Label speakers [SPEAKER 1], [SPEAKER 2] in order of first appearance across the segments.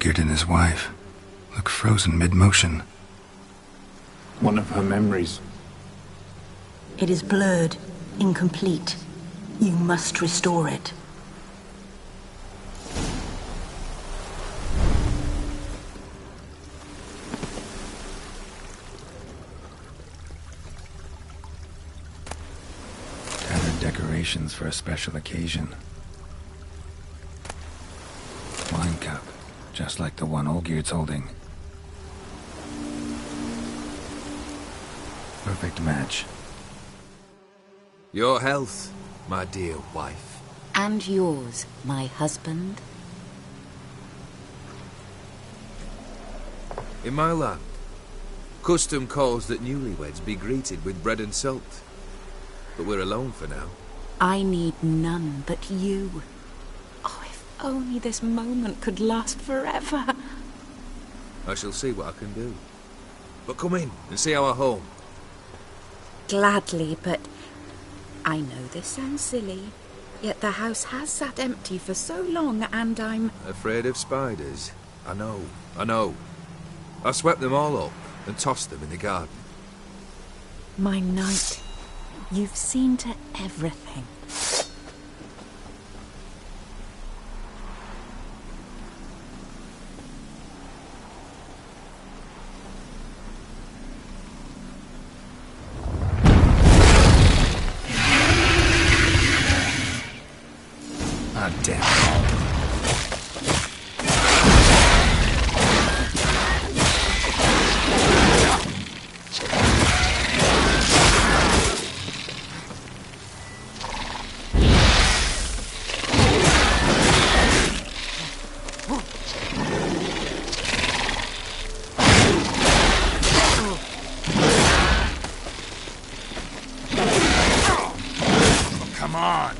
[SPEAKER 1] Olgierd and his wife look frozen mid-motion.
[SPEAKER 2] One of her memories.
[SPEAKER 3] It is blurred, incomplete. You must restore it.
[SPEAKER 1] Tattered decorations for a special occasion. Wine cup, just like the one Olgierd's holding. Perfect match.
[SPEAKER 4] Your health, my dear wife.
[SPEAKER 5] And yours, my husband.
[SPEAKER 4] In my land, custom calls that newlyweds be greeted with bread and salt. But we're alone for now.
[SPEAKER 5] I need none but you. Oh, if only this moment could last forever.
[SPEAKER 4] I shall see what I can do. But come in and see our home.
[SPEAKER 5] Gladly, but I know this sounds silly, yet the house has sat empty for so long and I'm...
[SPEAKER 4] Afraid of spiders? I know. I swept them all up and tossed them in the garden.
[SPEAKER 5] My knight, you've seen to everything.
[SPEAKER 1] Ah, damn.
[SPEAKER 4] Come on!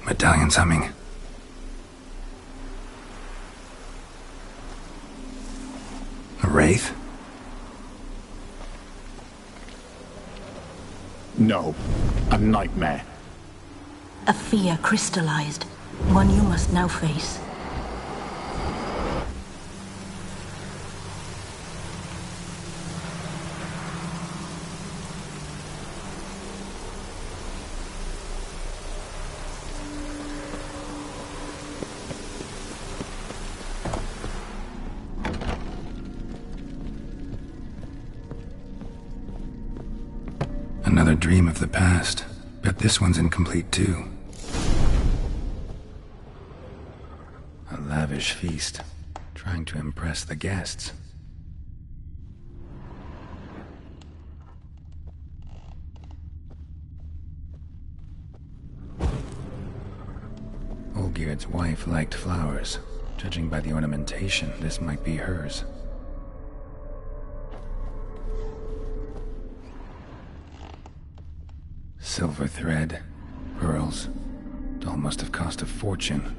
[SPEAKER 1] Medallion's humming. A wraith?
[SPEAKER 2] No, a nightmare.
[SPEAKER 3] A fear crystallized, one you must now face.
[SPEAKER 1] Another dream of the past, but this one's incomplete too. A lavish feast, trying to impress the guests. Olgierd's wife liked flowers. Judging by the ornamentation, this might be hers. Silver thread, pearls, Doll must have cost a fortune.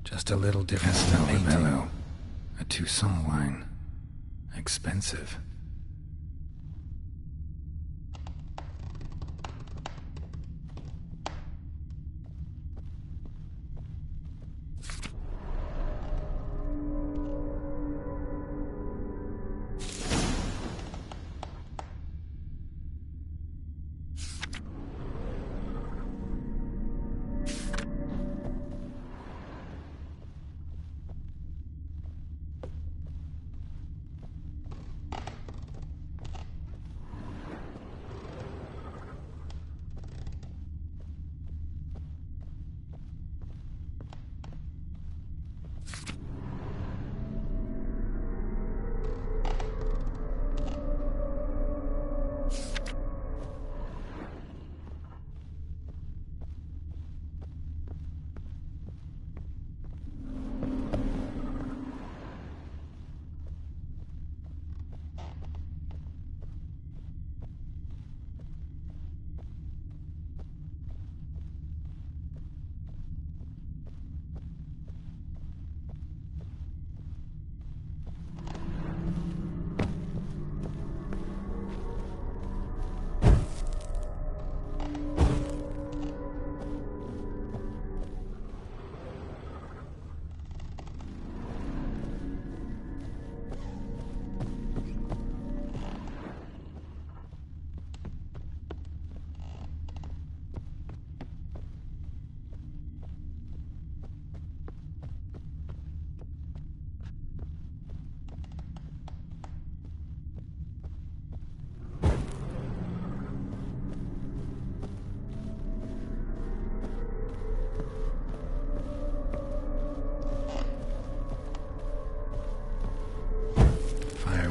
[SPEAKER 1] Just a little different than the painting. A Toussaint wine. Expensive.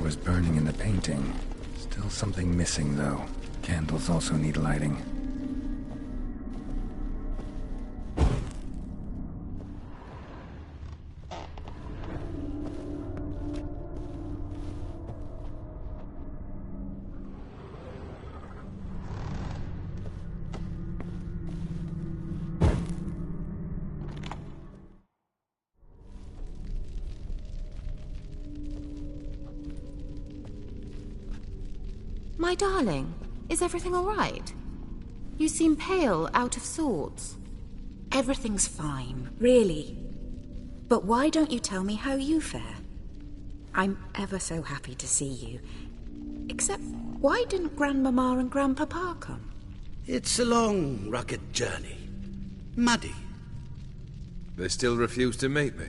[SPEAKER 1] Was burning in the painting. Still something missing, though. Candles also need lighting.
[SPEAKER 6] My darling, is everything all right? You seem pale, out of sorts.
[SPEAKER 5] Everything's fine, really. But why don't you tell me how you fare? I'm ever so happy to see you. Except, why didn't Grandmama and Grandpapa come?
[SPEAKER 7] It's a long, rugged journey. Muddy.
[SPEAKER 4] They still refuse to meet me.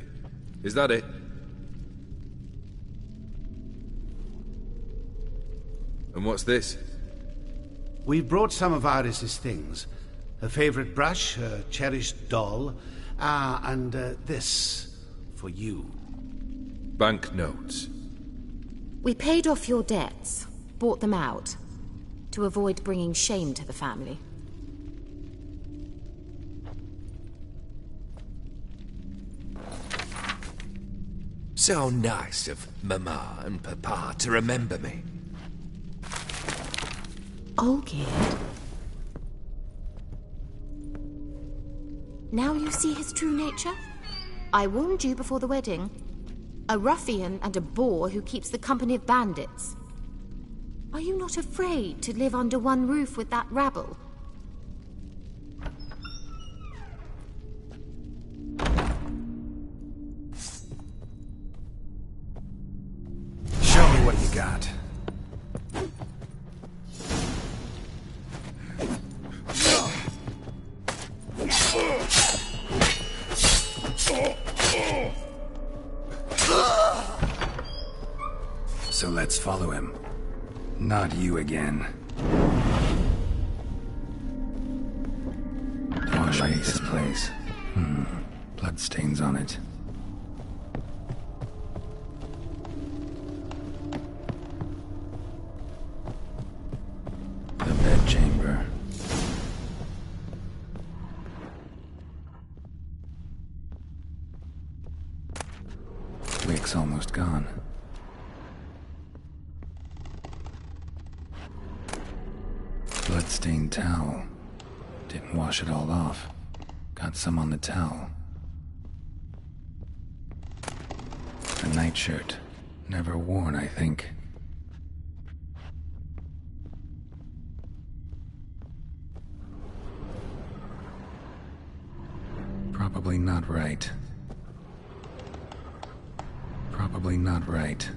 [SPEAKER 4] Is that it? And what's this?
[SPEAKER 7] We brought some of Iris's things. Her favorite brush, her cherished doll, and this for you.
[SPEAKER 4] Banknotes.
[SPEAKER 6] We paid off your debts, bought them out, to avoid bringing shame to the family.
[SPEAKER 8] So nice of Mama and Papa to remember me.
[SPEAKER 6] Olgerd. Now you see his true nature? I warned you before the wedding. A ruffian and a boor who keeps the company of bandits. Are you not afraid to live under one roof with that rabble?
[SPEAKER 1] Show me what you got. So let's follow him. Not you again. Oh, like this place. Bloodstains on it. The bedchamber. Wick's almost gone. blood-stained towel. Didn't wash it all off. Got some on the towel. A nightshirt. Never worn, I think. Probably not right. Probably not right.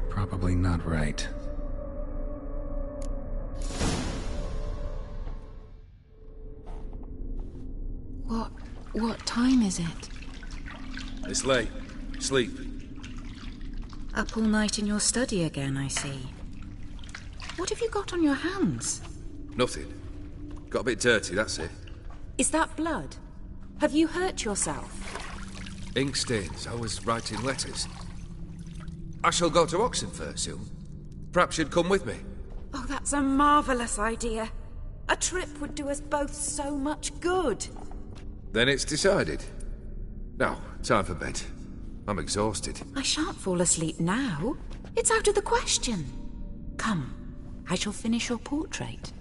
[SPEAKER 1] Probably not right.
[SPEAKER 5] What time is it?
[SPEAKER 4] It's late. Sleep.
[SPEAKER 5] Up all night in your study again, I see. What have you got on your hands?
[SPEAKER 4] Nothing. Got a bit dirty, that's it.
[SPEAKER 5] Is that blood? Have you hurt yourself?
[SPEAKER 4] Ink stains. I was writing letters. I shall go to Oxenfurt soon. Perhaps you'd come with me.
[SPEAKER 5] Oh, that's a marvellous idea. A trip would do us both so much good.
[SPEAKER 4] Then it's decided. Now, time for bed. I'm exhausted.
[SPEAKER 5] I shan't fall asleep now. It's out of the question. Come, I shall finish your portrait.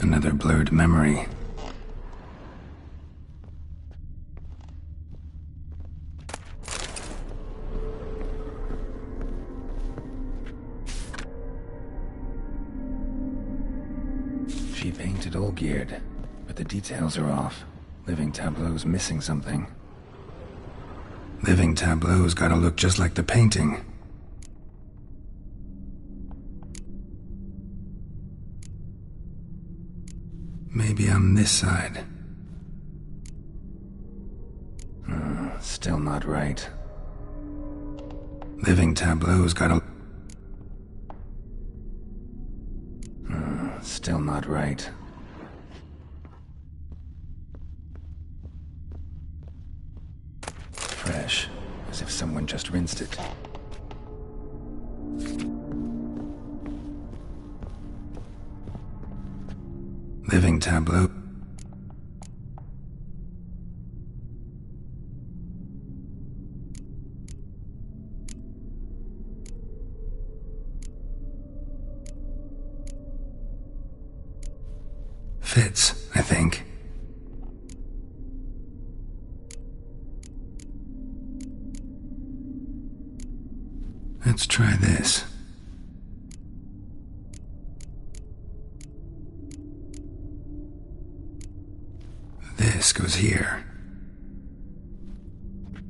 [SPEAKER 1] Another blurred memory. She painted Olgierd, but the details are off. Living Tableau's missing something. Living Tableau's gotta look just like the painting. Maybe on this side. Still not right. Living Tableau's gotta... Still not right. Fresh, as if someone just rinsed it. Living Tableau. Fits, I think. Let's try this. This goes here.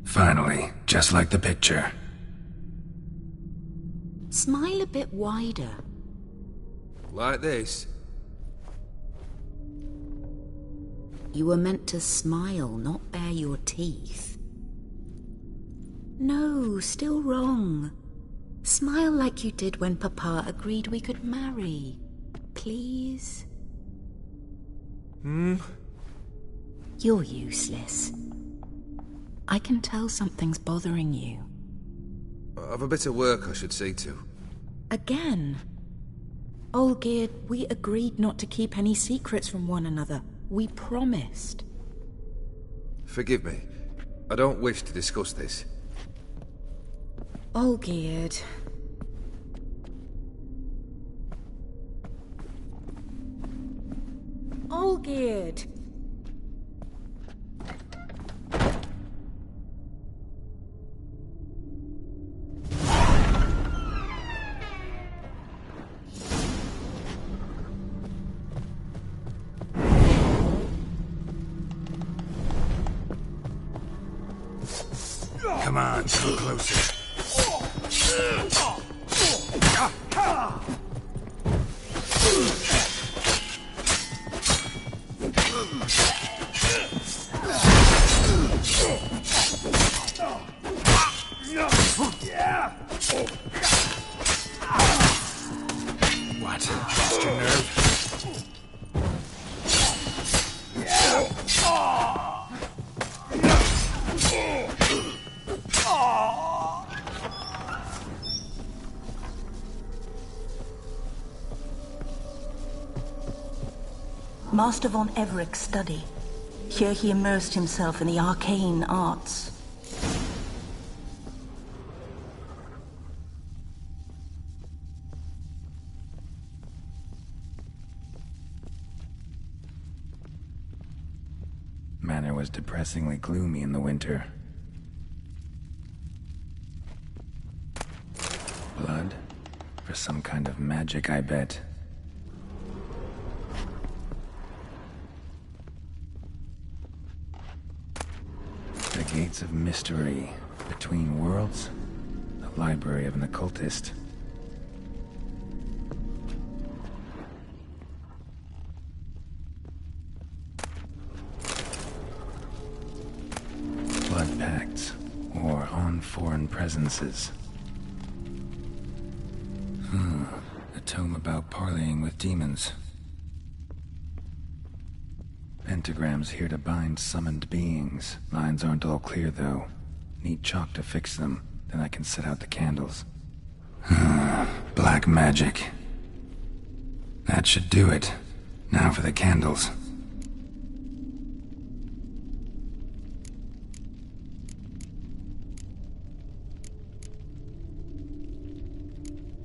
[SPEAKER 1] Finally, just like the picture.
[SPEAKER 5] Smile a bit wider.
[SPEAKER 4] Like this?
[SPEAKER 5] You were meant to smile, not bare your teeth. No, still wrong. Smile like you did when Papa agreed we could marry. Please? You're useless. I can tell something's bothering you.
[SPEAKER 4] I've a bit of work I should see to.
[SPEAKER 5] Again? Olgierd, we agreed not to keep any secrets from one another. We promised.
[SPEAKER 4] Forgive me. I don't wish to discuss this.
[SPEAKER 5] Olgierd. Olgierd.
[SPEAKER 1] Come on, come closer. What? Just your nerve?
[SPEAKER 3] Master von Everett's study. Here he immersed himself in the arcane arts.
[SPEAKER 1] Manor was depressingly gloomy in the winter. Blood? For some kind of magic, I bet. The Gates of Mystery. Between Worlds? The library of an occultist. Blood pacts, or on foreign presences. A tome about parleying with demons. Pentagrams here to bind summoned beings. Lines aren't all clear, though. Need chalk to fix them, then I can set out the candles. Black magic. That should do it. Now for the candles.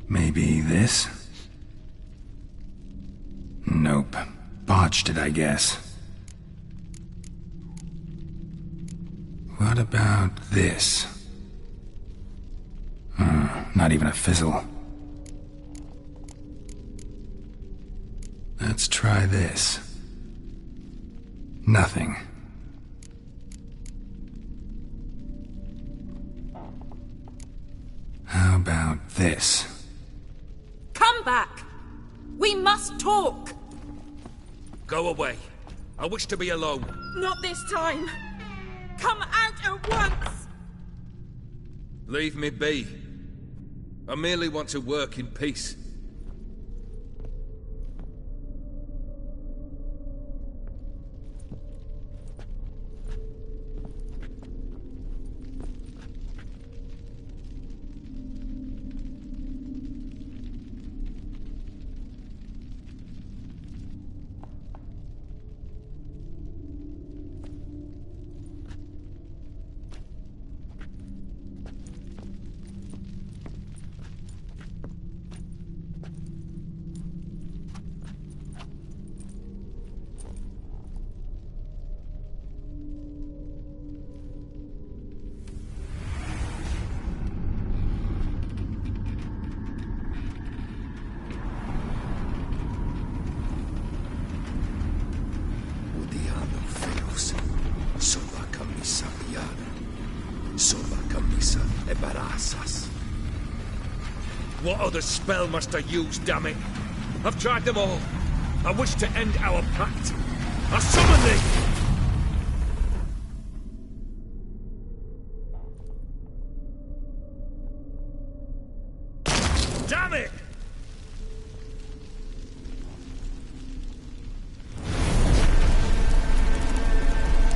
[SPEAKER 1] Maybe this? Nope. Botched it, I guess. What about this? Not even a fizzle. Let's try this. Nothing. How about this?
[SPEAKER 5] Come back! We must talk!
[SPEAKER 8] Go away. I wish to be alone.
[SPEAKER 5] Not this time! Come out at once!
[SPEAKER 4] Leave me be. I merely want to work in peace. What other spell must I use, damn it? I've tried them all. I wish to end our pact. I summon thee! Damn it!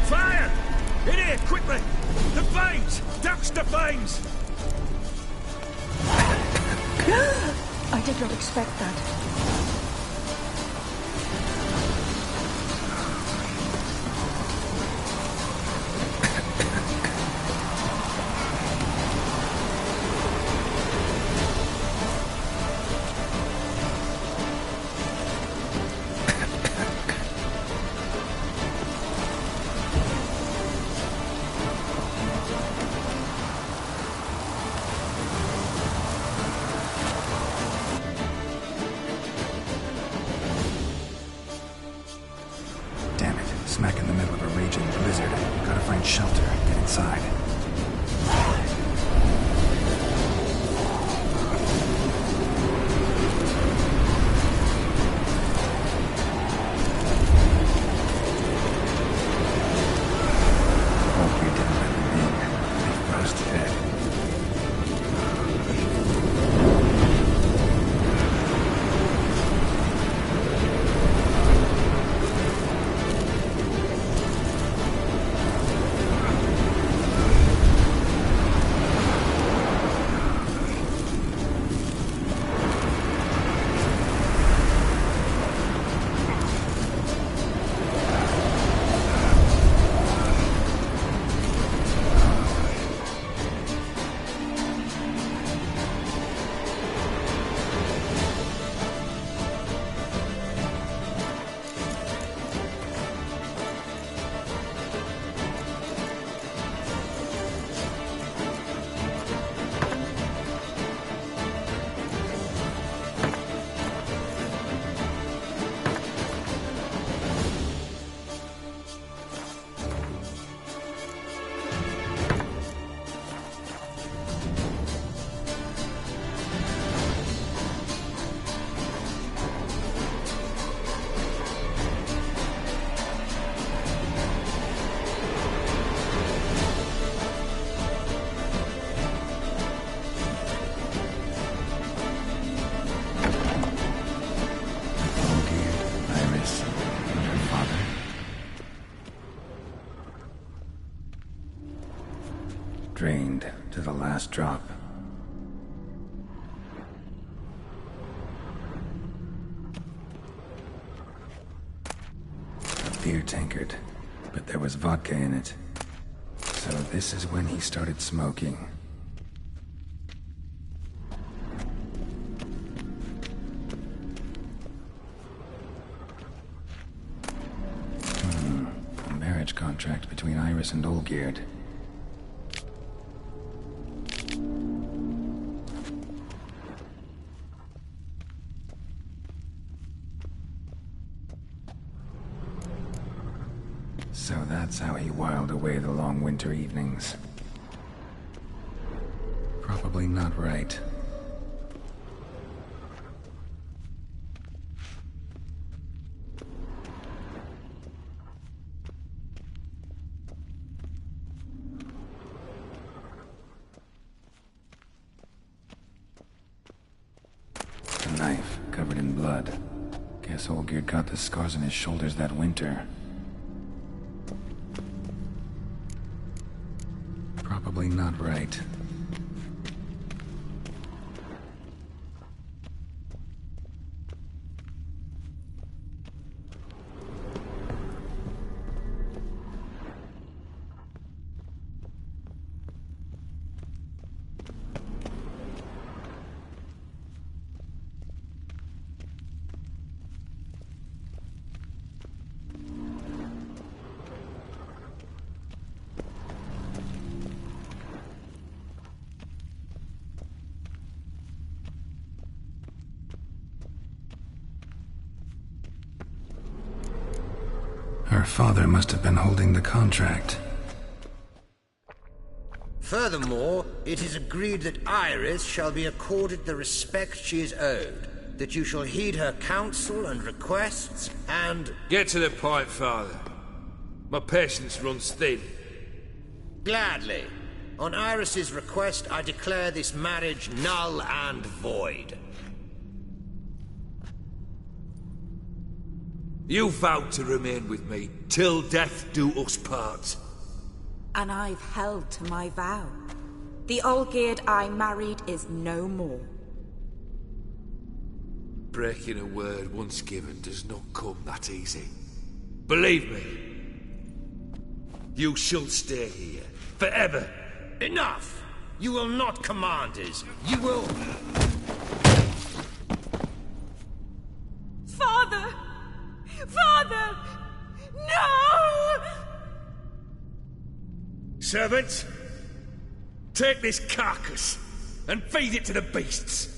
[SPEAKER 4] Fire! In here, quickly! The flames! Douse the flames!
[SPEAKER 3] I did not expect that.
[SPEAKER 1] Smack in the middle of a raging blizzard. Gotta find shelter, get inside. Hope we didn't let them in. They froze to death. Drained to the last drop. A beer tankard, but there was vodka in it. So this is when he started smoking. A marriage contract between Iris and Olgierd. So that's how he whiled away the long winter evenings. Probably not right. A knife covered in blood. Guess Olgierd got the scars on his shoulders that winter. Probably not right. Her father must have been holding the contract.
[SPEAKER 9] Furthermore, it is agreed that Iris shall be accorded the respect she is owed, that you shall heed her counsel and requests, and...
[SPEAKER 8] Get to the point, Father. My patience runs thin.
[SPEAKER 9] Gladly. On Iris's request, I declare this marriage null and void.
[SPEAKER 8] You vowed to remain with me till death do us part.
[SPEAKER 5] And I've held to my vow. The Olgierd I married is no more.
[SPEAKER 8] Breaking a word once given does not come that easy. Believe me. You shall stay here, forever.
[SPEAKER 9] Enough! You will not command us. You will...
[SPEAKER 5] Father! Father! No!
[SPEAKER 8] Servants, take this carcass and feed it to the beasts.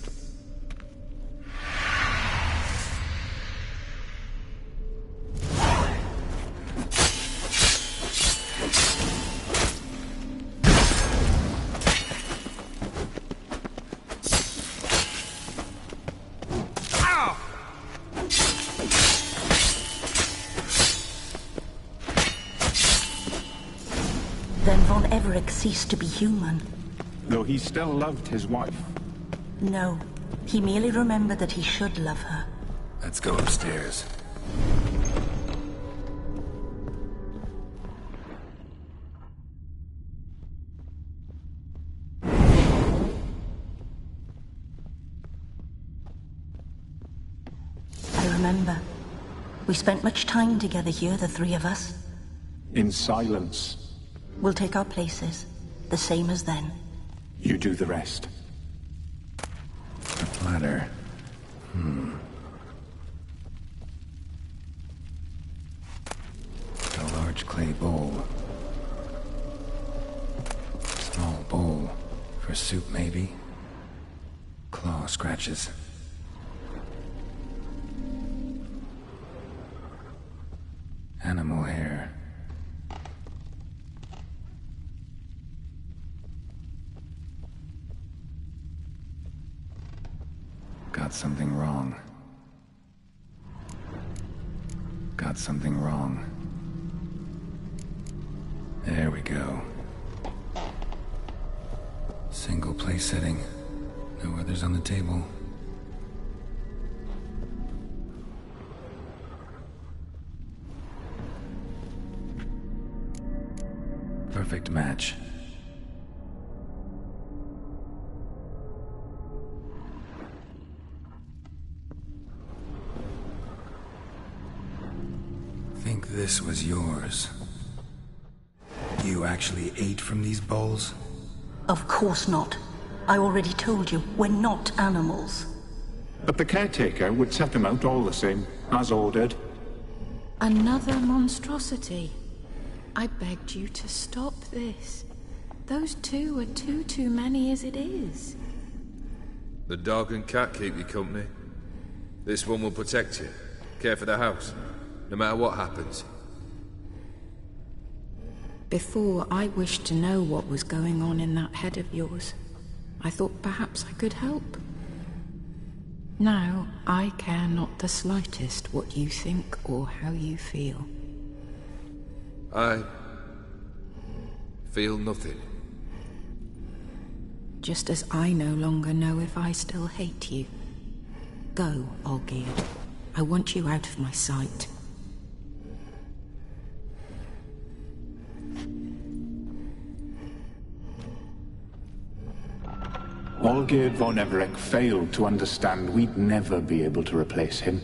[SPEAKER 3] Then Von Everett ceased to be human.
[SPEAKER 2] Though he still loved his wife.
[SPEAKER 3] No, he merely remembered that he should love her.
[SPEAKER 1] Let's go upstairs.
[SPEAKER 3] I remember. We spent much time together here, the three of us.
[SPEAKER 2] In silence.
[SPEAKER 3] We'll take our places, the same as then.
[SPEAKER 2] You do the rest.
[SPEAKER 1] A platter. A large clay bowl. Small bowl. For soup, maybe? Claw scratches. Animal hair. Got something wrong. Got something wrong. There we go. Single place setting. No others on the table. Perfect match. this was yours, you actually ate from these bowls?
[SPEAKER 3] Of course not. I already told you, we're not animals.
[SPEAKER 2] But the caretaker would set them out all the same, as ordered.
[SPEAKER 5] Another monstrosity. I begged you to stop this. Those two are too many as it is.
[SPEAKER 4] The dog and cat keep you company. This one will protect you, care for the house, no matter what happens.
[SPEAKER 5] Before, I wished to know what was going on in that head of yours. I thought perhaps I could help. Now, I care not the slightest what you think or how you feel.
[SPEAKER 4] I feel nothing.
[SPEAKER 5] Just as I no longer know if I still hate you. Go, Olgierd. I want you out of my sight.
[SPEAKER 2] Olgierd von Everec failed to understand we'd never be able to replace him.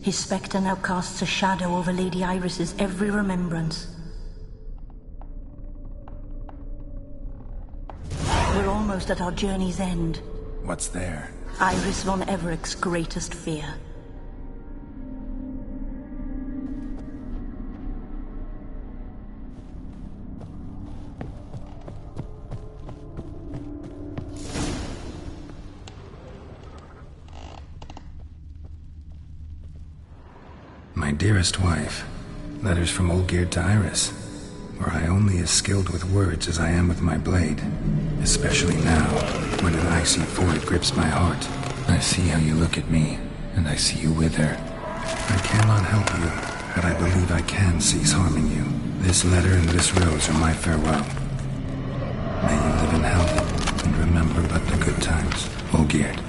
[SPEAKER 3] His spectre now casts a shadow over Lady Iris's every remembrance. We're almost at our journey's end.
[SPEAKER 1] What's there?
[SPEAKER 3] Iris von Everec's greatest fear.
[SPEAKER 1] My dearest wife, letters from Olgierd to Iris. Were I only as skilled with words as I am with my blade, especially now, when an icy void grips my heart. I see how you look at me, and I see you wither. I cannot help you, but I believe I can cease harming you. This letter and this rose are my farewell. May you live in health, and remember but the good times, Olgierd.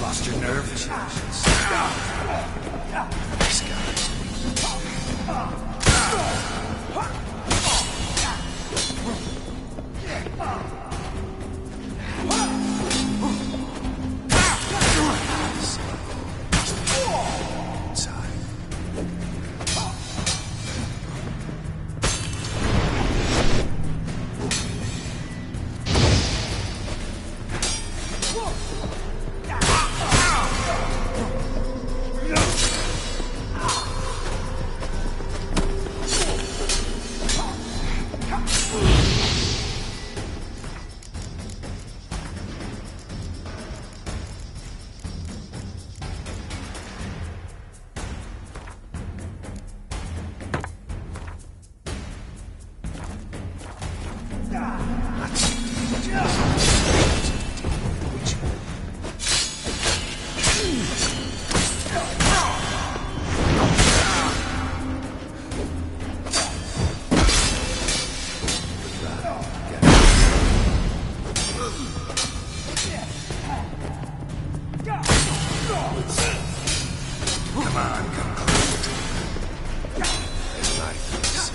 [SPEAKER 1] Lost your nerve? on, come close.
[SPEAKER 4] It's like this.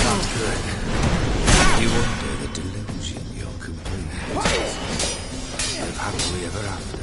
[SPEAKER 1] Not good.
[SPEAKER 4] You wonder the delusion you're complete. Live happily ever after.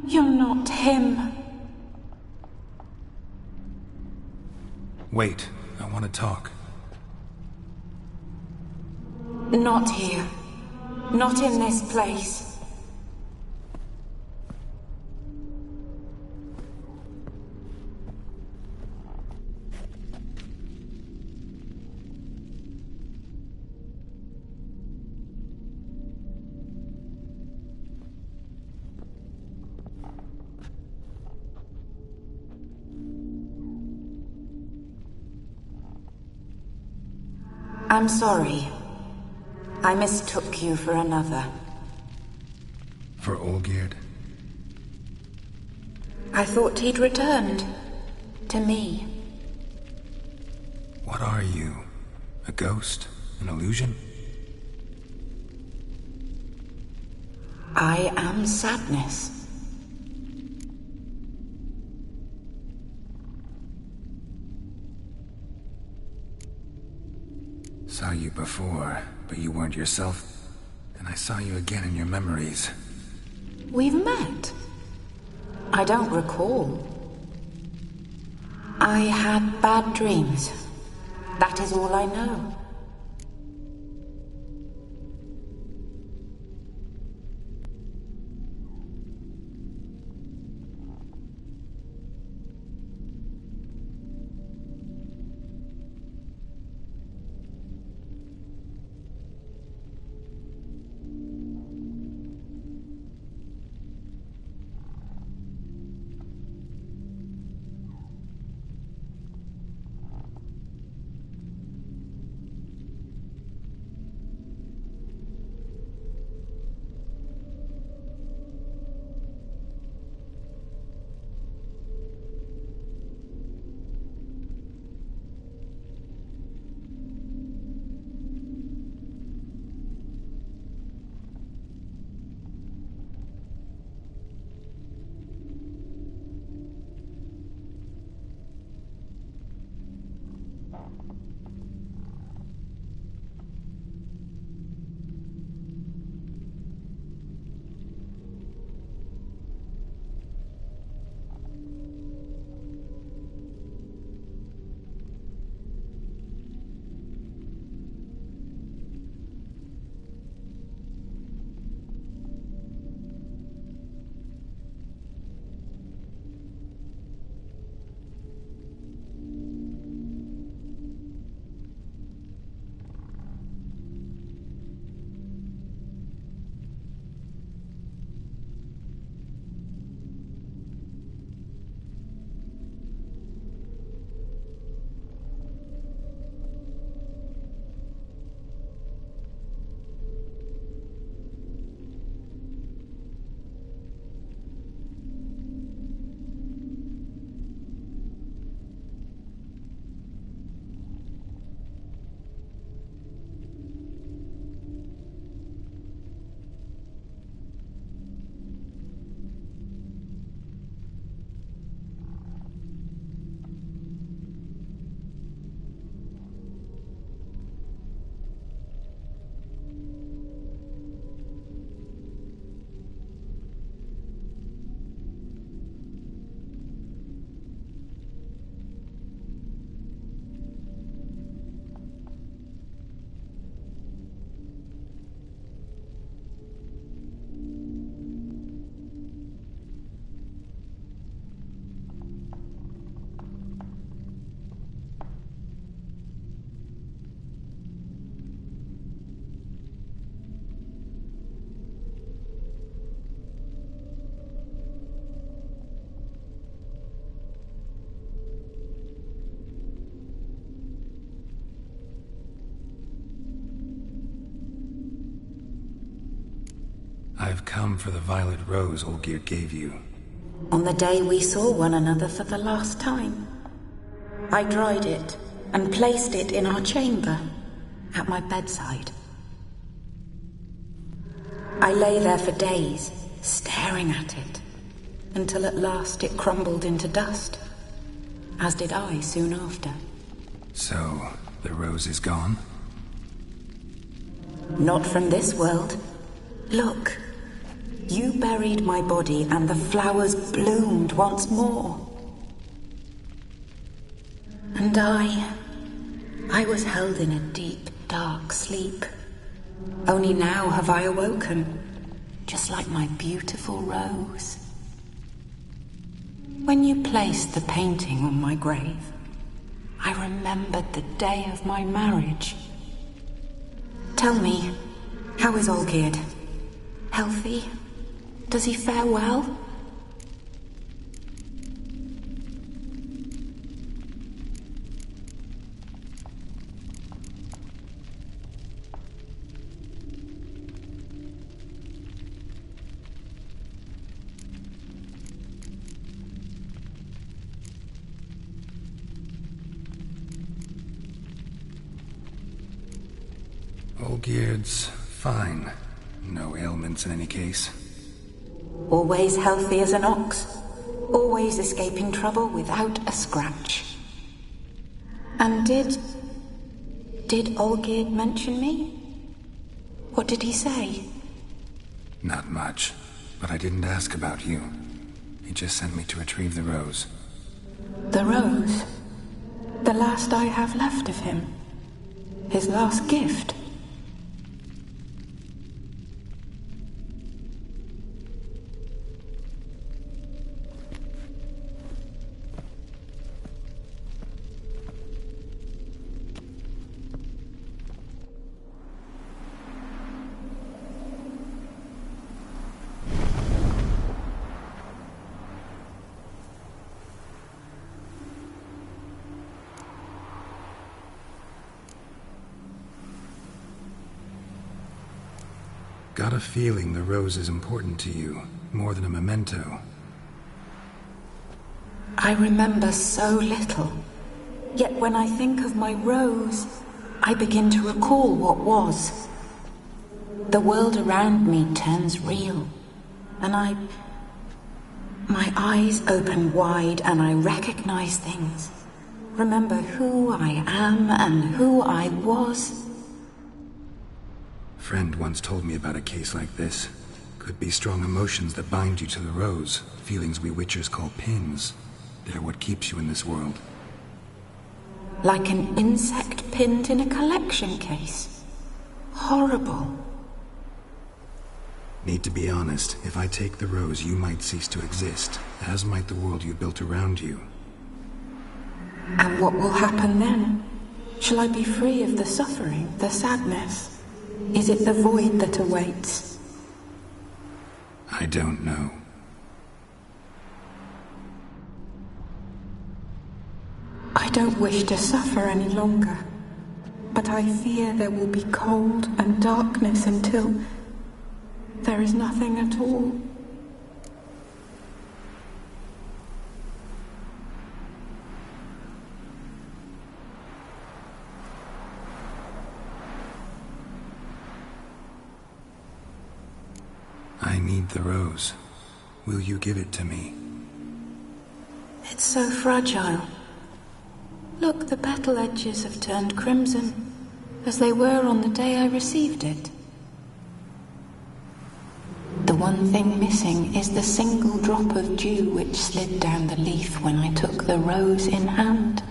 [SPEAKER 3] You're not him.
[SPEAKER 1] Wait, I want to talk.
[SPEAKER 3] Not here. Not in this place. I'm sorry. I mistook you for another.
[SPEAKER 1] For Olgierd?
[SPEAKER 3] I thought he'd returned. To me.
[SPEAKER 1] What are you? A ghost? An illusion?
[SPEAKER 3] I am sadness.
[SPEAKER 1] Saw you before, but you weren't yourself. And I saw you again in your memories.
[SPEAKER 3] We've met. I don't recall. I had bad dreams. That is all I know.
[SPEAKER 1] I've come for the violet rose Olgierd gave you.
[SPEAKER 5] On the day we saw one another for the last time, I dried it and placed it in our chamber, at my bedside. I lay there for days, staring at it, until at last it crumbled into dust, as did I soon after.
[SPEAKER 1] So, the rose is gone?
[SPEAKER 5] Not from this world. Look, you buried my body and the flowers bloomed once more. And I was held in a deep, dark sleep. Only now have I awoken, just like my beautiful rose. When you placed the painting on my grave, I remembered the day of my marriage. Tell me, how is Olgierd? Healthy? Does he fare well?
[SPEAKER 1] Olgierd's fine. No ailments in any case.
[SPEAKER 5] Always healthy as an ox. Always escaping trouble without a scratch. And did Olgierd mention me? What did he say?
[SPEAKER 1] Not much, but I didn't ask about you. He just sent me to retrieve the rose.
[SPEAKER 5] The rose? The last I have left of him? His last gift?
[SPEAKER 1] Got a feeling the rose is important to you, more than a memento.
[SPEAKER 5] I remember so little. Yet when I think of my rose, I begin to recall what was. The world around me turns real, and my eyes open wide and I recognize things. Remember who I am and who I was.
[SPEAKER 1] Friend once told me about a case like this. Could be strong emotions that bind you to the rose, feelings we witchers call pins. They're what keeps you in this world.
[SPEAKER 5] Like an insect pinned in a collection case. Horrible.
[SPEAKER 1] Need to be honest, if I take the rose, you might cease to exist, as might the world you built around you.
[SPEAKER 5] And what will happen then? Shall I be free of the suffering, the sadness? Is it the void that awaits?
[SPEAKER 1] I don't know.
[SPEAKER 5] I don't wish to suffer any longer, but I fear there will be cold and darkness until there is nothing at all.
[SPEAKER 1] I need the rose. Will you give it to me?
[SPEAKER 5] It's so fragile. Look, the petal edges have turned crimson, as they were on the day I received it. The one thing missing is the single drop of dew which slid down the leaf when I took the rose in hand.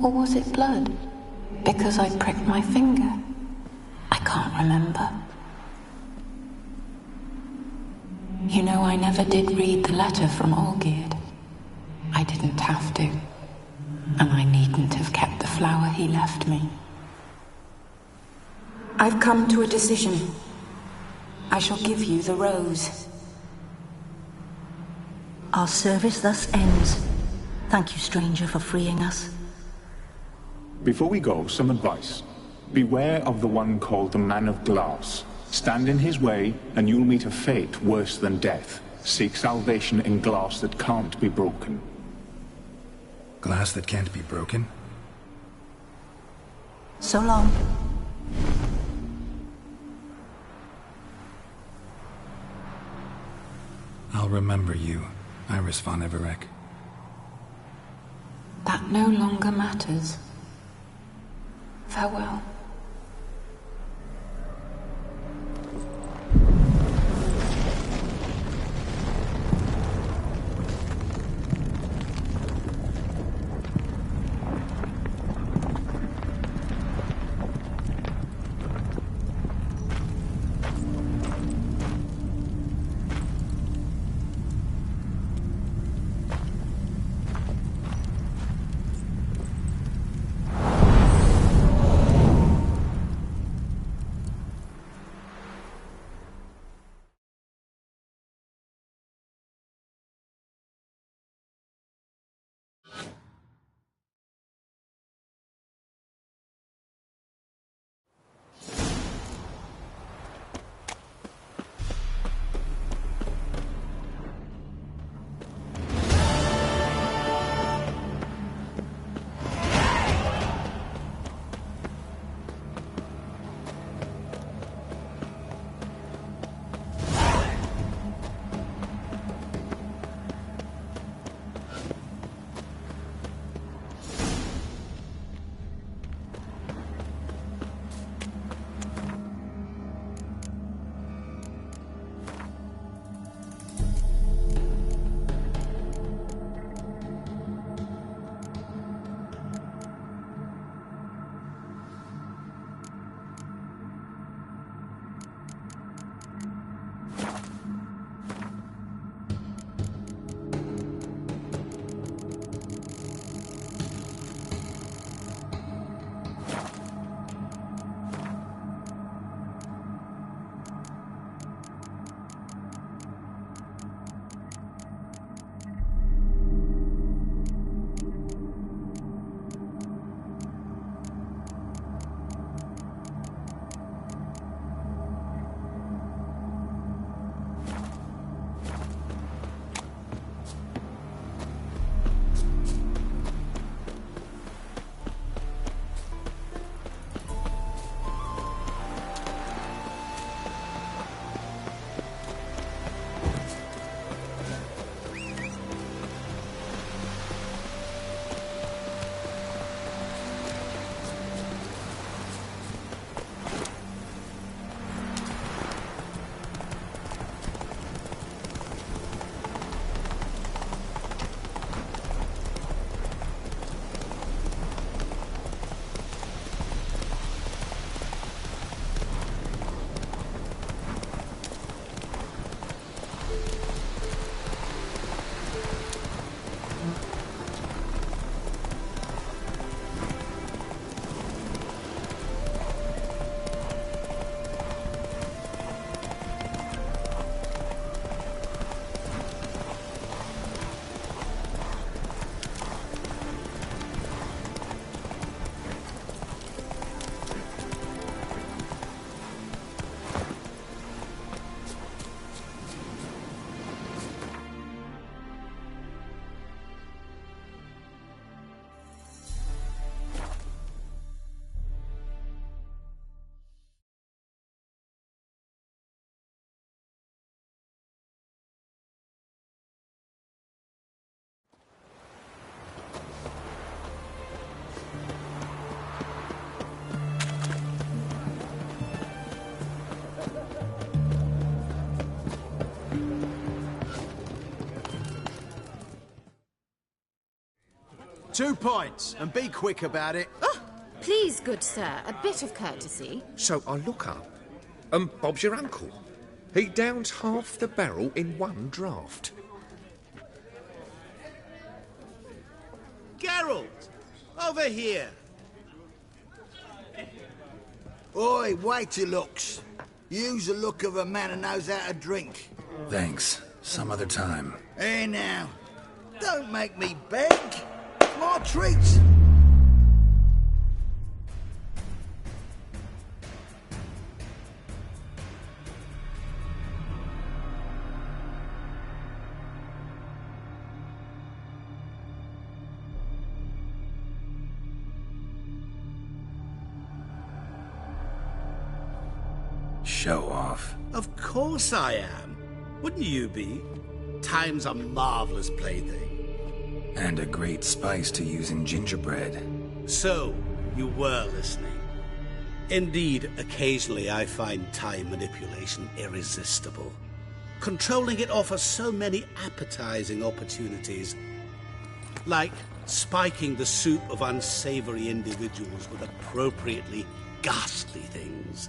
[SPEAKER 5] Or was it blood? Because I pricked my finger? I can't remember. You know, I never did read the letter from Olgierd. I didn't have to. And I needn't have kept the flower he left me. I've come to a decision. I shall give you the rose.
[SPEAKER 3] Our service thus ends. Thank you, stranger, for freeing us.
[SPEAKER 2] Before we go, some advice. Beware of the one called the Man of Glass. Stand in his way, and you'll meet a fate worse than death. Seek salvation in glass that can't be broken.
[SPEAKER 1] Glass that can't be broken?
[SPEAKER 3] So long.
[SPEAKER 1] I'll remember you, Iris von Everec.
[SPEAKER 10] That no longer matters. Farewell.
[SPEAKER 11] "2 points, and be quick about it."
[SPEAKER 6] Oh, please, good sir, a bit of courtesy.
[SPEAKER 4] So I look up, and Bob's your uncle. He downs half the barrel in one draught.
[SPEAKER 11] Geralt! Over here!
[SPEAKER 12] Oi, wait your looks. Use the look of a man who knows how to drink.
[SPEAKER 1] Thanks. Some other time.
[SPEAKER 12] Hey now, don't make me beg. More treats.
[SPEAKER 1] Show off.
[SPEAKER 7] Of course I am. Wouldn't you be? Time's a marvelous plaything.
[SPEAKER 1] And a great spice to use in gingerbread.
[SPEAKER 7] So, you were listening. Indeed, occasionally I find time manipulation irresistible. Controlling it offers so many appetizing opportunities. Like spiking the soup of unsavory individuals with appropriately ghastly things.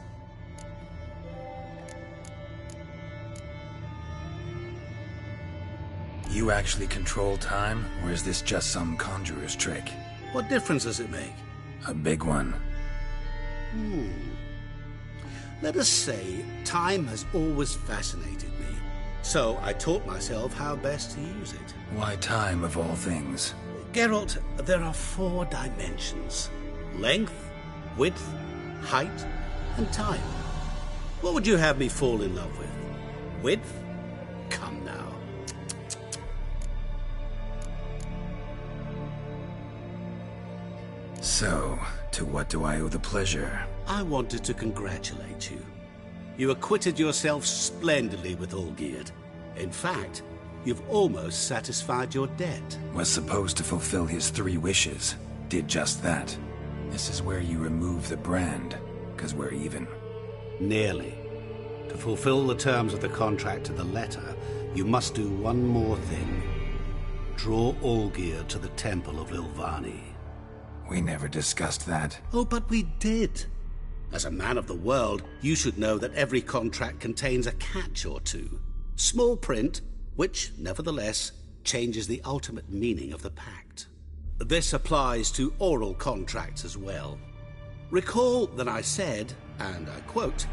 [SPEAKER 1] You actually control time, or is this just some conjurer's trick?
[SPEAKER 7] What difference does it make?
[SPEAKER 1] A big one.
[SPEAKER 7] Let us say time has always fascinated me. So I taught myself how best to use it.
[SPEAKER 1] Why time of all things?
[SPEAKER 7] Geralt, there are 4 dimensions. Length, width, height, and time. What would you have me fall in love with? Width? Come now.
[SPEAKER 1] So, to what do I owe the pleasure?
[SPEAKER 7] I wanted to congratulate you. You acquitted yourself splendidly with Olgierd. In fact, you've almost satisfied your debt.
[SPEAKER 1] Was supposed to fulfill his 3 wishes. Did just that. This is where you remove the brand, because we're even.
[SPEAKER 7] Nearly. To fulfill the terms of the contract to the letter, you must do one more thing. Draw Olgierd to the Temple of Lilvani.
[SPEAKER 1] We never discussed that.
[SPEAKER 7] Oh, but we did. As a man of the world, you should know that every contract contains a catch or two. Small print, which, nevertheless, changes the ultimate meaning of the pact. This applies to oral contracts as well. Recall that I said, and I quote,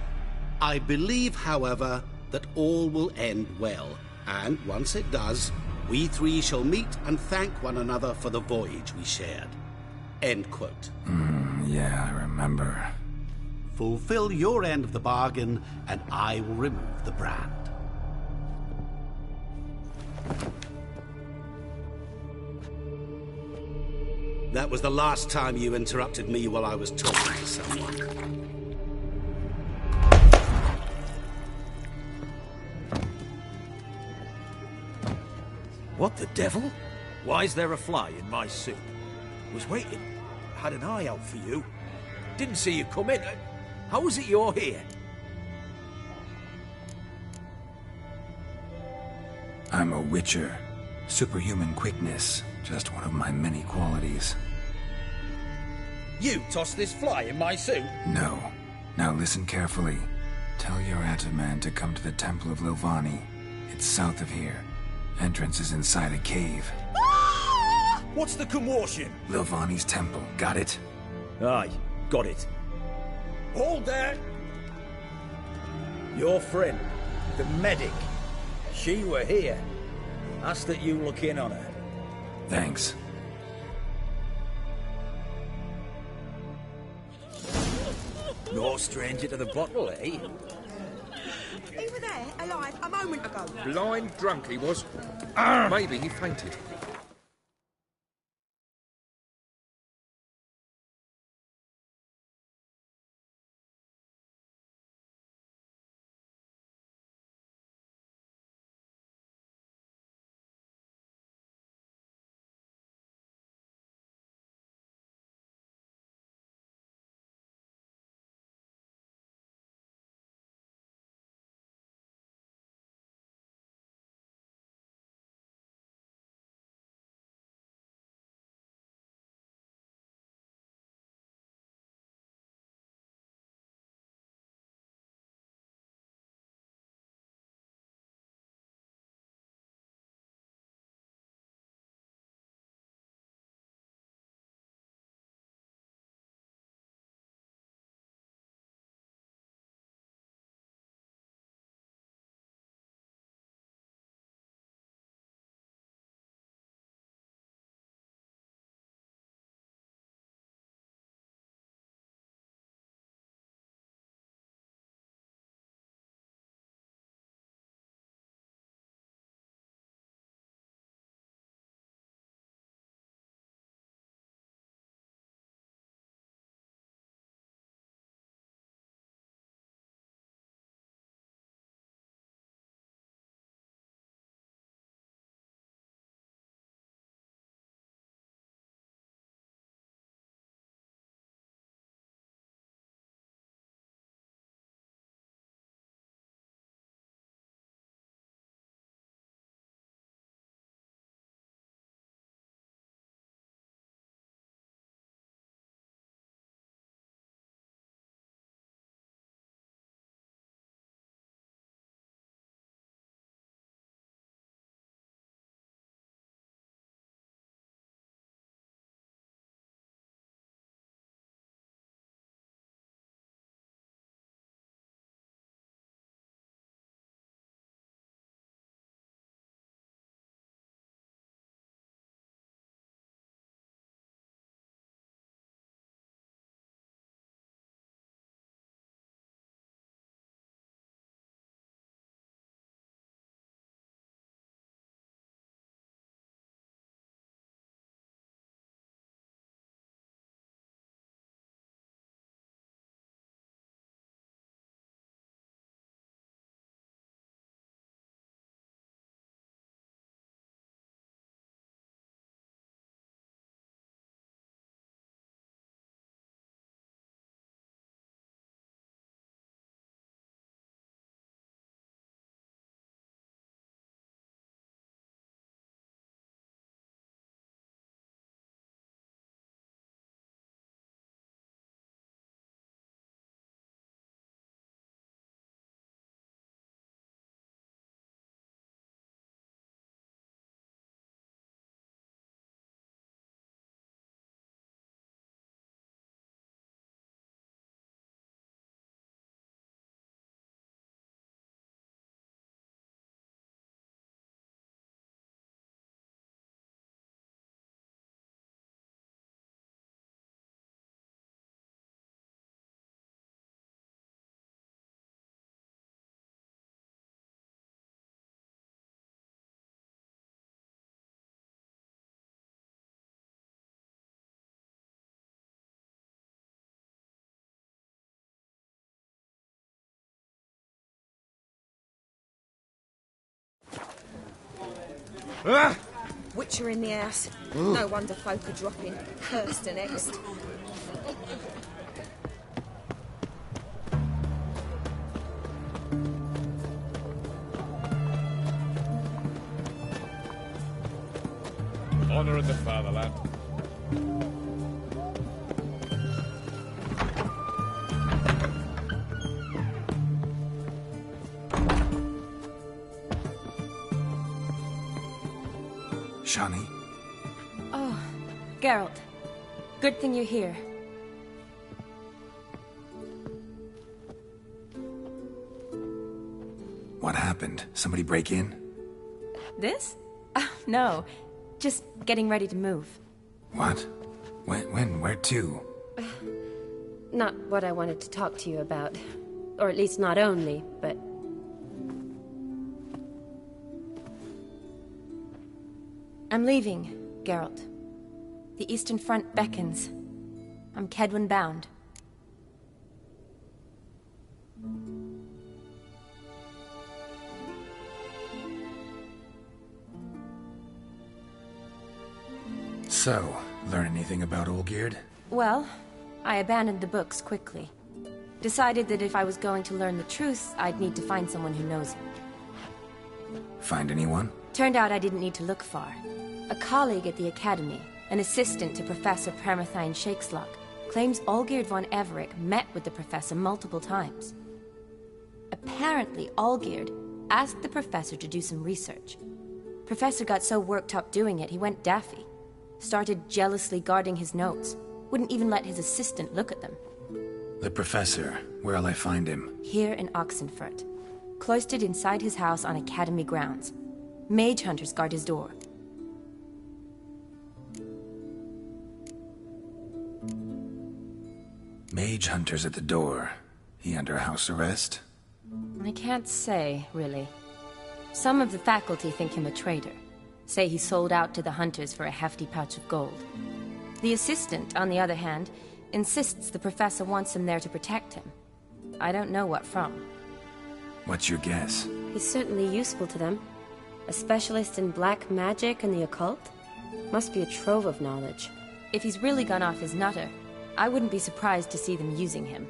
[SPEAKER 7] "I believe, however, that all will end well, and once it does, we 3 shall meet and thank one another for the voyage we shared." End quote.
[SPEAKER 1] Yeah, I remember.
[SPEAKER 7] Fulfill your end of the bargain, and I will remove the brand. That was the last time you interrupted me while I was talking to someone.
[SPEAKER 13] What the devil? Why is there a fly in my soup? Was waiting. Had an eye out for you. Didn't see you come in. How is it you're here?
[SPEAKER 1] I'm a witcher. Superhuman quickness. Just one of my many qualities.
[SPEAKER 13] You tossed this fly in my soup?
[SPEAKER 1] No. Now listen carefully. Tell your Ataman to come to the Temple of Lilvani. It's south of here. Entrance is inside a cave.
[SPEAKER 13] What's the commotion?
[SPEAKER 1] Lilvani's temple. Got it?
[SPEAKER 13] Aye, got it. Hold there! Your friend, the medic. She were here. Ask that you look in on her.
[SPEAKER 1] Thanks.
[SPEAKER 13] No stranger to the bottle, eh?
[SPEAKER 14] He were there, alive, a moment ago.
[SPEAKER 4] Blind drunk he was. Maybe he fainted.
[SPEAKER 14] Witcher in the house. No wonder folk are dropping. First and next.
[SPEAKER 8] Honor in the fatherland.
[SPEAKER 1] Shani?
[SPEAKER 15] Oh, Geralt. Good thing you're here.
[SPEAKER 1] What happened? Somebody break in?
[SPEAKER 15] This? No. Just getting ready to move.
[SPEAKER 1] What? When? Where to?
[SPEAKER 16] Not what I wanted to talk to you about. Or at least not only, but...
[SPEAKER 15] I'm leaving, Geralt. The Eastern Front beckons. I'm Kedwin bound.
[SPEAKER 1] So, learn anything about Olgierd?
[SPEAKER 15] Well, I abandoned the books quickly. Decided that if I was going to learn the truth, I'd need to find someone who knows him.
[SPEAKER 1] Find anyone?
[SPEAKER 15] Turned out I didn't need to look far. A colleague at the Academy, an assistant to Professor Permathine Shakeslock, claims Olgierd von Everick met with the professor multiple times. Apparently, Olgierd asked the professor to do some research. Professor got so worked up doing it, he went daffy. Started jealously guarding his notes. Wouldn't even let his assistant look at them.
[SPEAKER 1] The professor. Where'll I find him?
[SPEAKER 15] Here in Oxenfurt. Cloistered inside his house on Academy grounds. Mage hunters guard his door.
[SPEAKER 1] Mage hunters at the door. He under house arrest?
[SPEAKER 15] I can't say, really. Some of the faculty think him a traitor. Say he sold out to the hunters for a hefty pouch of gold. The assistant, on the other hand, insists the professor wants him there to protect him. I don't know what from.
[SPEAKER 1] What's your guess?
[SPEAKER 16] He's certainly useful to them. A specialist in black magic and the occult? Must be a trove of knowledge.
[SPEAKER 15] If he's really gone off his nutter, I wouldn't be surprised to see them using him.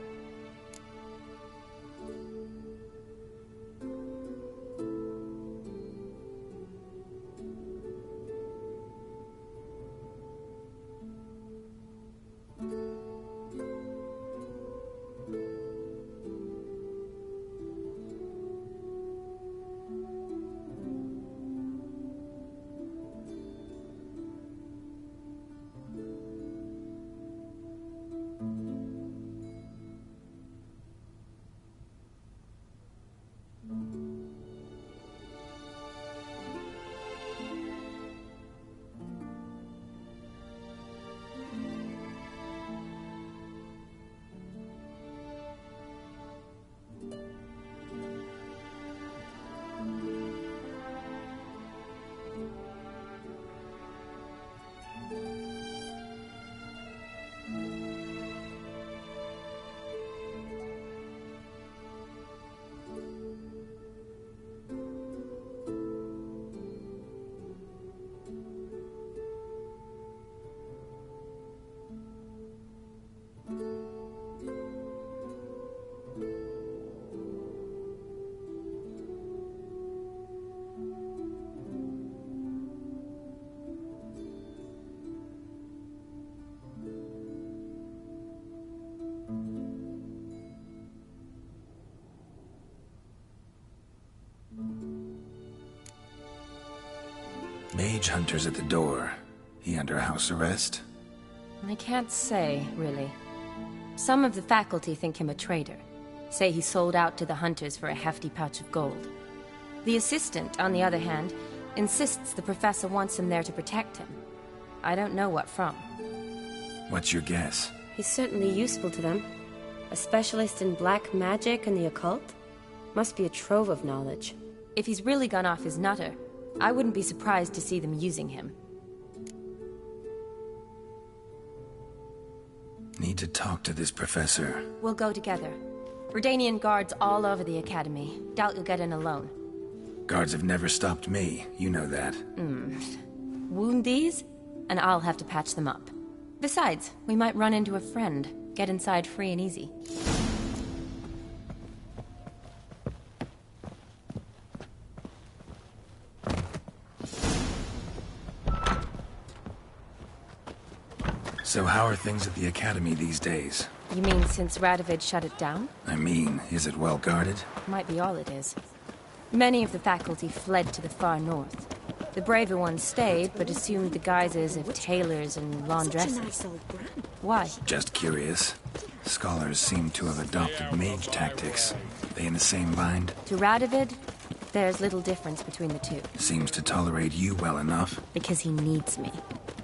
[SPEAKER 1] Mage hunters at the door. He under house arrest?
[SPEAKER 15] I can't say, really. Some of the faculty think him a traitor. Say he sold out to the hunters for a hefty pouch of gold. The assistant, on the other hand, insists the professor wants him there to protect him. I don't know what from.
[SPEAKER 1] What's your guess?
[SPEAKER 16] He's certainly useful to them. A specialist in black magic and the occult? Must be a trove of knowledge.
[SPEAKER 15] If he's really gone off his nutter, I wouldn't be surprised to see them using him.
[SPEAKER 1] Need to talk to this professor.
[SPEAKER 15] We'll go together. Redanian guards all over the Academy. Doubt you'll get in alone.
[SPEAKER 1] Guards have never stopped me, you know that.
[SPEAKER 15] Wound these, and I'll have to patch them up. Besides, we might run into a friend. Get inside free and easy.
[SPEAKER 1] So how are things at the Academy these days?
[SPEAKER 15] You mean since Radovid shut it down?
[SPEAKER 1] I mean, is it well guarded?
[SPEAKER 15] Might be all it is. Many of the faculty fled to the far north. The braver ones stayed, but assumed the guises of tailors and laundresses. Why?
[SPEAKER 1] Just curious. Scholars seem to have adopted mage tactics. They in the same bind?
[SPEAKER 15] To Radovid, there's little difference between the two.
[SPEAKER 1] Seems to tolerate you well enough.
[SPEAKER 15] Because he needs me.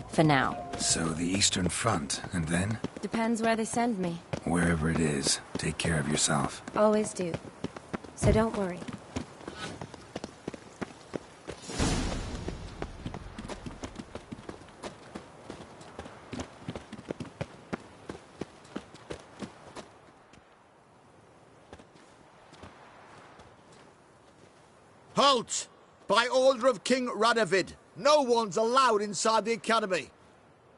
[SPEAKER 15] For now.
[SPEAKER 1] So the Eastern Front, and then?
[SPEAKER 15] Depends where they send me.
[SPEAKER 1] Wherever it is, take care of yourself.
[SPEAKER 16] Always do. So don't worry.
[SPEAKER 11] Halt! By order of King Radovid, no one's allowed inside the Academy.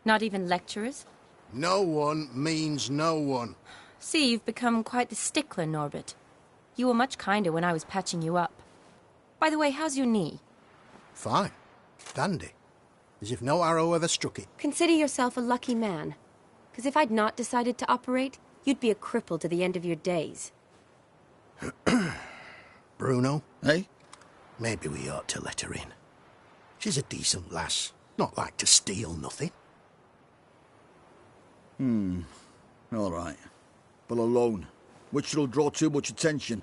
[SPEAKER 15] Not even lecturers?
[SPEAKER 12] No one means no one.
[SPEAKER 15] See, you've become quite the stickler, Norbert. You were much kinder when I was patching you up. By the way, how's your knee?
[SPEAKER 12] Fine. Dandy. As if no arrow ever struck it.
[SPEAKER 16] Consider yourself a lucky man. Because if I'd not decided to operate, you'd be a cripple to the end of your days.
[SPEAKER 12] Bruno?
[SPEAKER 11] Eh?
[SPEAKER 12] Maybe we ought to let her in. She's a decent lass. Not like to steal nothing.
[SPEAKER 11] All right. But alone, which will draw too much attention.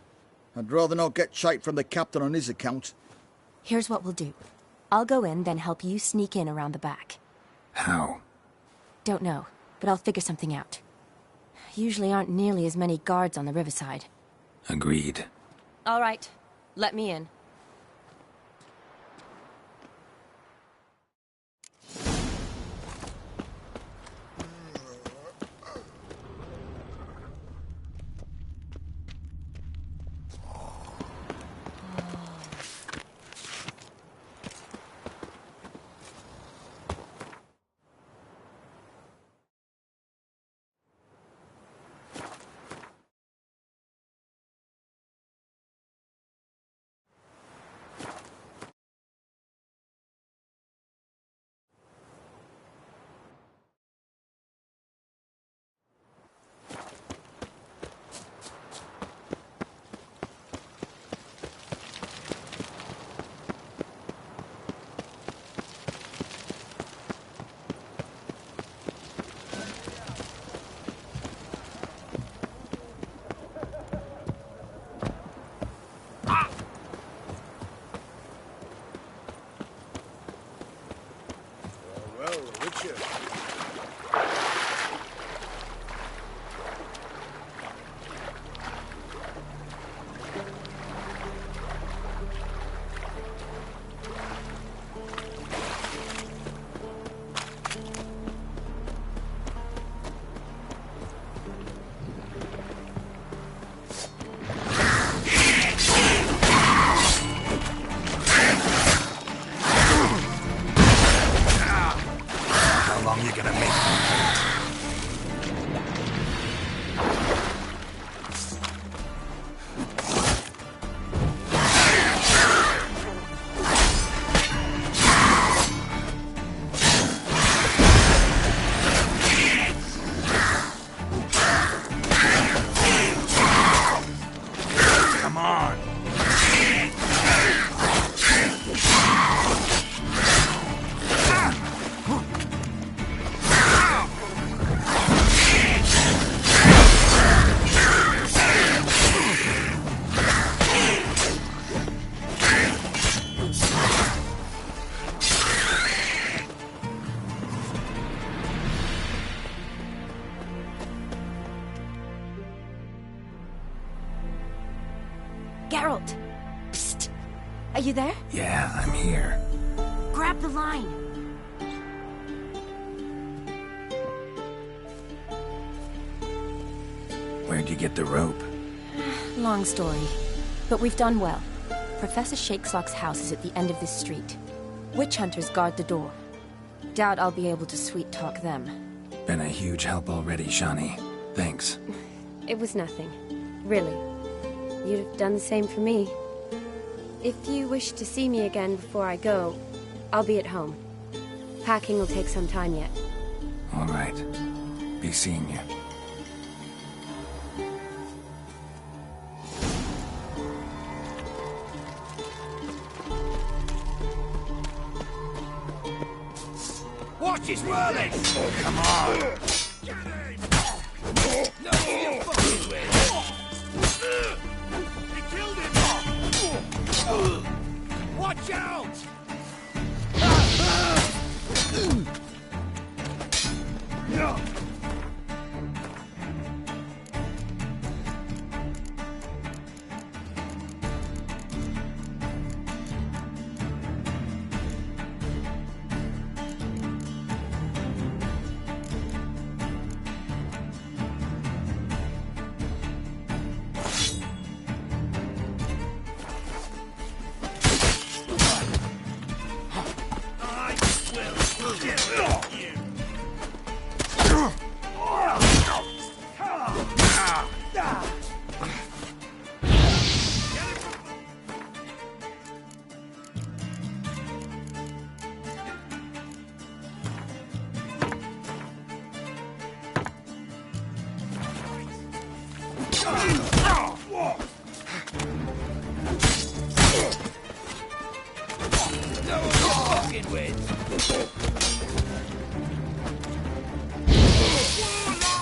[SPEAKER 11] I'd rather not get shite from the captain on his account.
[SPEAKER 15] Here's what we'll do. I'll go in, then help you sneak in around the back.
[SPEAKER 1] How?
[SPEAKER 15] Don't know, but I'll figure something out. Usually aren't nearly as many guards on the riverside.
[SPEAKER 1] Agreed.
[SPEAKER 15] All right. Let me in. Geralt! Psst! Are you there?
[SPEAKER 1] Yeah, I'm here.
[SPEAKER 15] Grab the line!
[SPEAKER 1] Where'd you get the rope?
[SPEAKER 15] Long story. But we've done well. Professor Shakeslock's house is at the end of this street. Witch hunters guard the door. Doubt I'll be able to sweet-talk them.
[SPEAKER 1] Been a huge help already, Shani. Thanks.
[SPEAKER 16] It was nothing. Really. You'd have done the same for me. If you wish to see me again before I go, I'll be at home. Packing will take some time yet.
[SPEAKER 1] All right. Be seeing you.
[SPEAKER 8] Watch his whirling!
[SPEAKER 1] Oh, come on!
[SPEAKER 8] Get him! No, you're fucking with. He killed him! Watch out!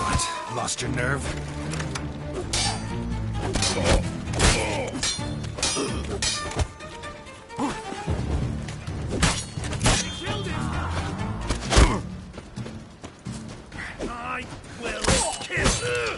[SPEAKER 1] What? Lost your nerve?
[SPEAKER 8] I will kill you!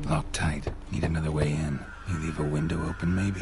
[SPEAKER 1] Locked tight. Need another way in. You leave a window open, maybe?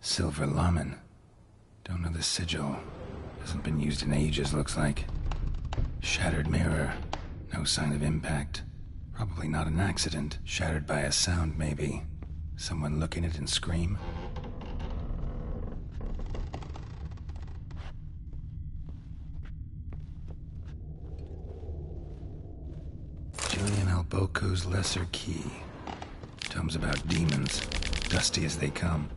[SPEAKER 1] Silver Laman. Don't know the sigil. Hasn't been used in ages, looks like. Shattered mirror. No sign of impact. Probably not an accident. Shattered by a sound, maybe. Someone look in it and scream. Julian Alboco's Lesser Key. Tomes about demons. Dusty as they come.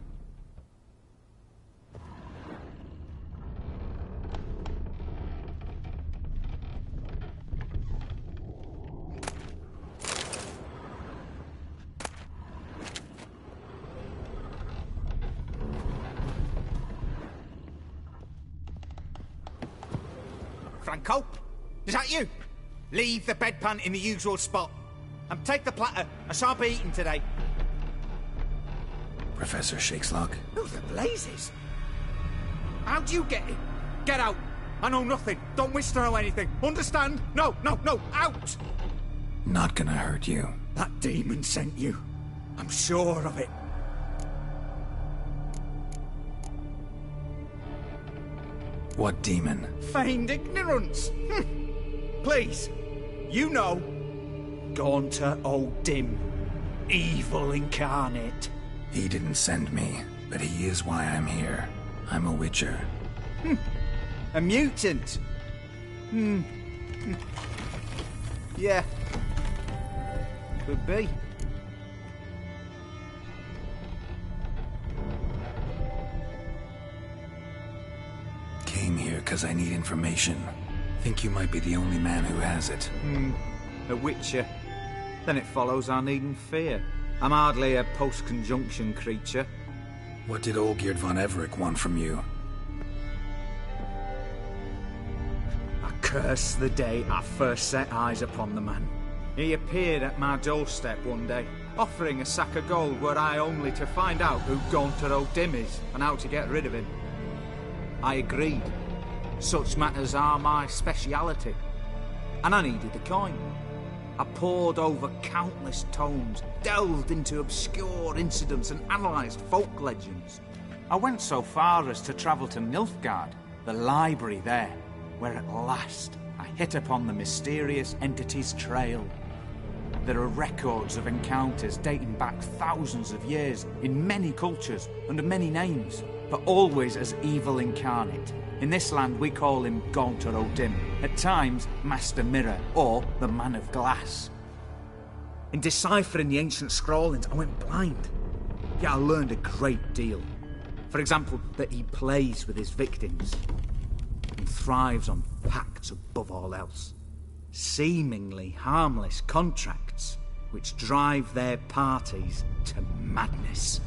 [SPEAKER 17] Franco? Is that you? Leave the bedpan in the usual spot. And take the platter. I shan't be eating today.
[SPEAKER 1] Professor Shakeslock?
[SPEAKER 17] Who the blazes? How'd you get it? Get out. I know nothing. Don't wish to know anything. Understand? No, no, no. Out!
[SPEAKER 1] Not gonna hurt you.
[SPEAKER 17] That demon sent you. I'm sure of it.
[SPEAKER 1] What demon?
[SPEAKER 17] Feigned ignorance. Please. You know. Gaunter O'Dim. Evil incarnate.
[SPEAKER 1] He didn't send me, but he is why I'm here. I'm a witcher.
[SPEAKER 17] A mutant. Yeah. Could be.
[SPEAKER 1] Came here because I need information. Think you might be the only man who has it.
[SPEAKER 17] A witcher. Then it follows I needn't fear. I'm hardly a post-conjunction creature.
[SPEAKER 1] What did Olgierd von Everec want from you?
[SPEAKER 17] I curse the day I first set eyes upon the man. He appeared at my doorstep one day, offering a sack of gold were I only to find out who Gaunter O'Dim is and how to get rid of him. I agreed. Such matters are my speciality. And I needed the coin. I pored over countless tomes, delved into obscure incidents and analysed folk legends. I went so far as to travel to Nilfgaard, the library there, where at last I hit upon the mysterious entity's trail. There are records of encounters dating back thousands of years in many cultures under many names, but always as evil incarnate. In this land we call him Gaunter O'Dim, at times Master Mirror or the Man of Glass. In deciphering the ancient scrawlings I went blind, yet I learned a great deal. For example, that he plays with his victims and thrives on pacts above all else. Seemingly harmless contracts which drive their parties to madness.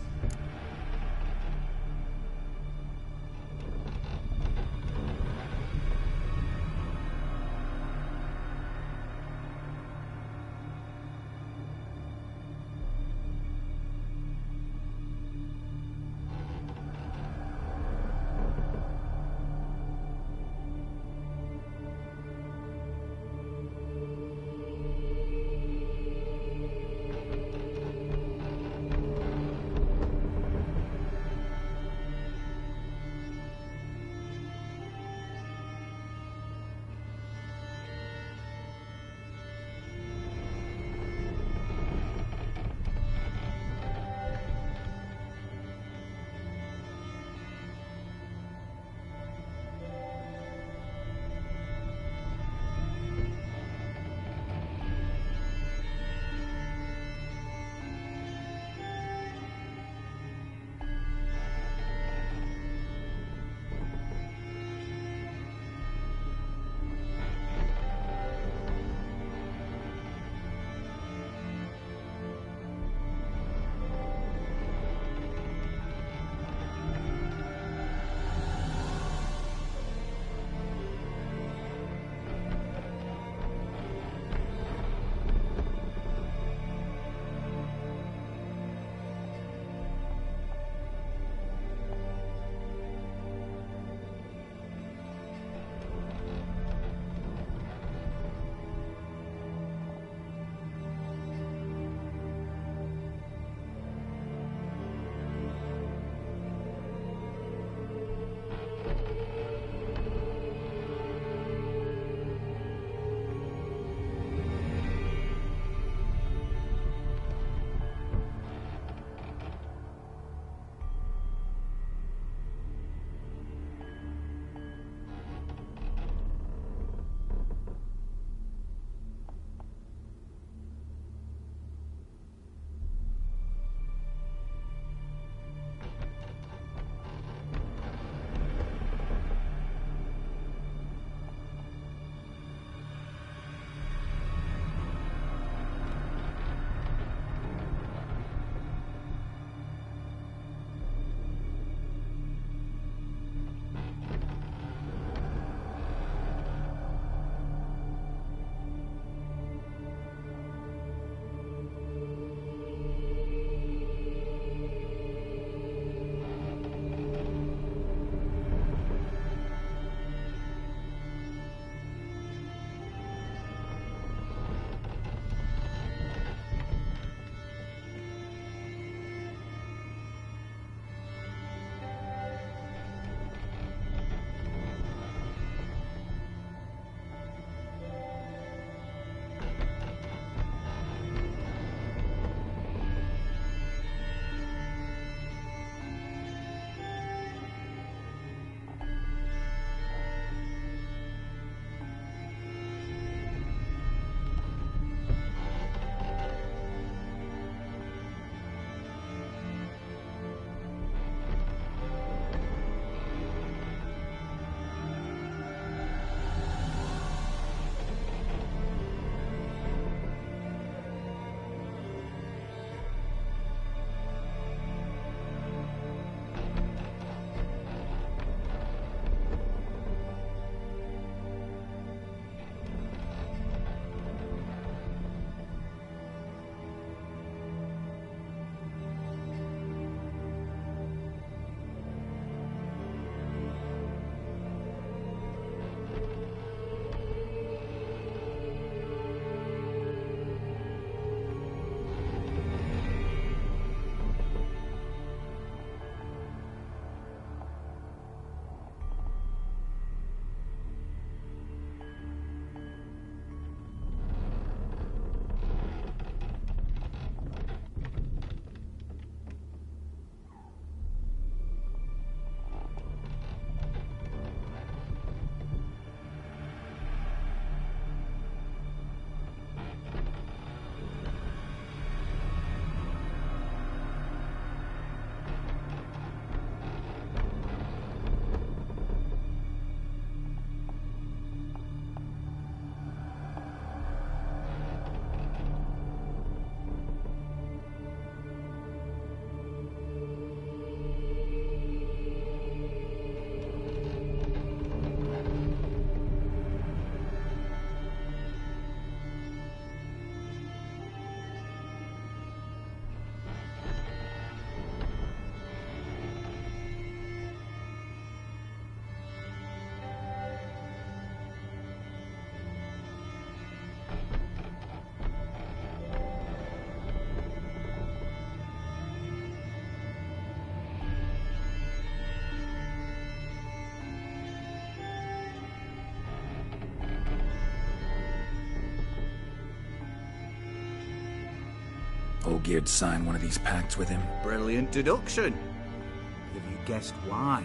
[SPEAKER 1] Olgierd sign one of these pacts with him?
[SPEAKER 17] Brilliant deduction. Have you guessed why?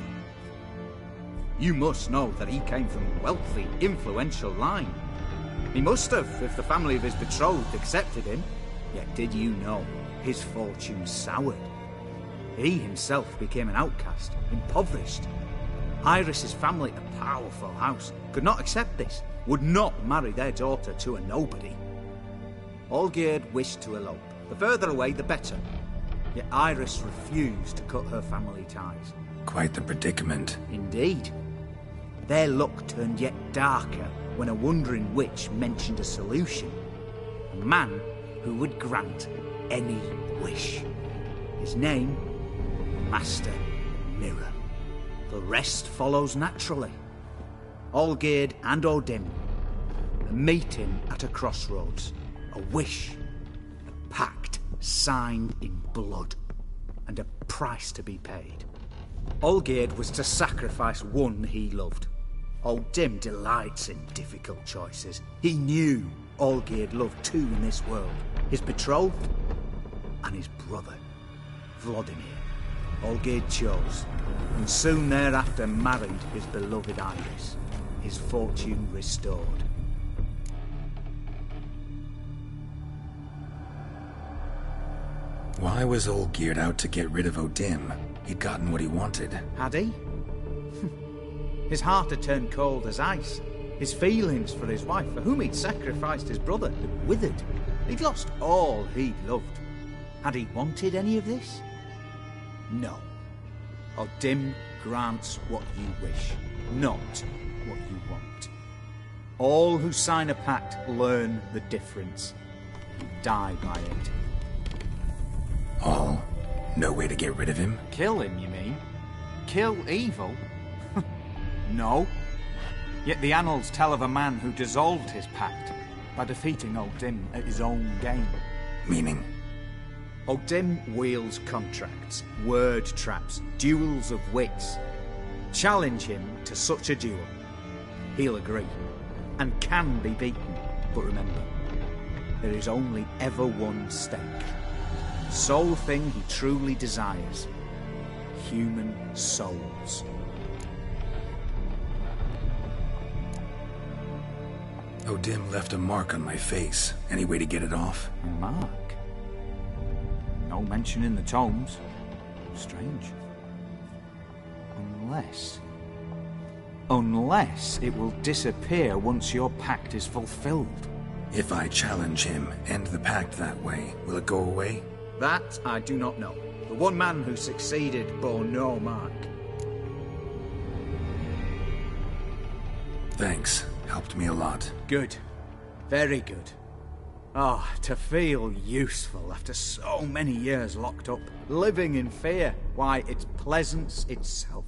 [SPEAKER 17] You must know that he came from a wealthy, influential line. He must have, if the family of his betrothed accepted him. Yet did you know his fortune soured? He himself became an outcast, impoverished. Iris's family, a powerful house, could not accept this, would not marry their daughter to a nobody. Olgierd wished to elope. The further away, the better. Yet Iris refused to cut her family ties.
[SPEAKER 1] Quite the predicament.
[SPEAKER 17] Indeed. Their luck turned yet darker when a wandering witch mentioned a solution. A man who would grant any wish. His name, Master Mirror. The rest follows naturally. Olgierd and Odim, a meeting at a crossroads, a wish, a pact signed in blood, and a price to be paid. Olgierd was to sacrifice one he loved. Odim delights in difficult choices. He knew Olgierd loved two in this world, his betrothed and his brother, Vladimir. Olgierd chose, and soon thereafter married his beloved Iris, his fortune restored.
[SPEAKER 1] Why was Olgierd out to get rid of Odim? He'd gotten what he wanted.
[SPEAKER 17] Had he? His heart had turned cold as ice. His feelings for his wife, for whom he'd sacrificed his brother, had withered. He'd lost all he'd loved. Had he wanted any of this? No. Odim grants what you wish, not what you want. All who sign a pact learn the difference and die by it.
[SPEAKER 1] All? No way to get rid of him?
[SPEAKER 17] Kill him, you mean? Kill evil? No. Yet the annals tell of a man who dissolved his pact by defeating Odim at his own game.
[SPEAKER 1] Meaning?
[SPEAKER 17] Odim wields contracts, word traps, duels of wits. Challenge him to such a duel. He'll agree, and can be beaten. But remember, there is only ever one stake. Sole thing he truly desires. Human souls.
[SPEAKER 1] Odim left a mark on my face. Any way to get it off?
[SPEAKER 17] A mark? No mention in the tomes. Strange. Unless it will disappear once your pact is fulfilled.
[SPEAKER 1] If I challenge him, end the pact that way, will it go away?
[SPEAKER 17] That I do not know. The one man who succeeded bore no mark.
[SPEAKER 1] Thanks. Helped me a lot.
[SPEAKER 17] Good. Very good. Oh, to feel useful after so many years locked up, living in fear. Why, it's pleasance itself.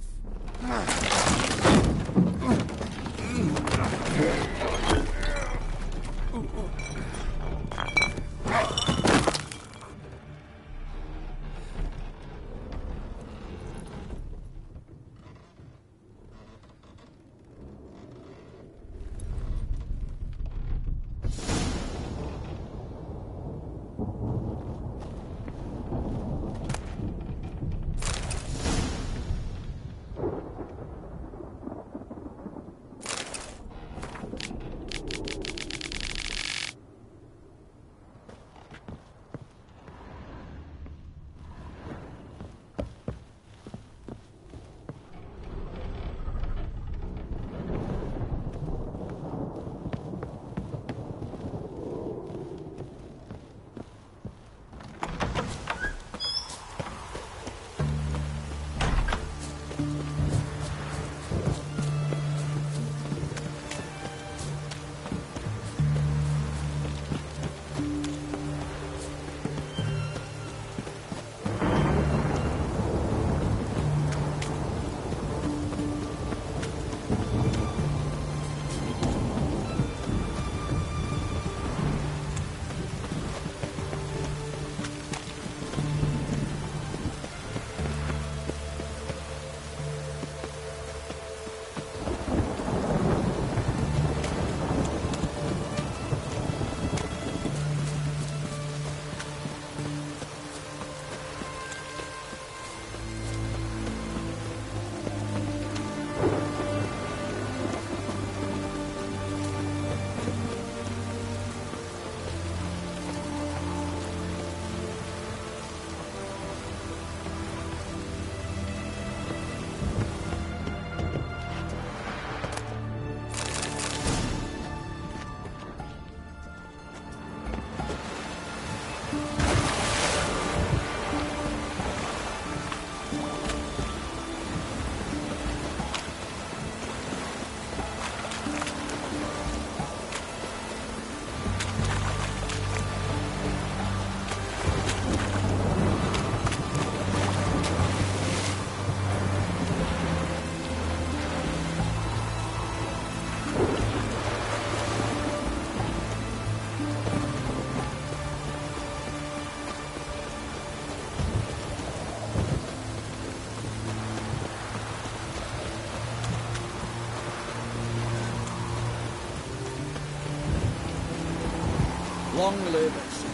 [SPEAKER 11] Long live us.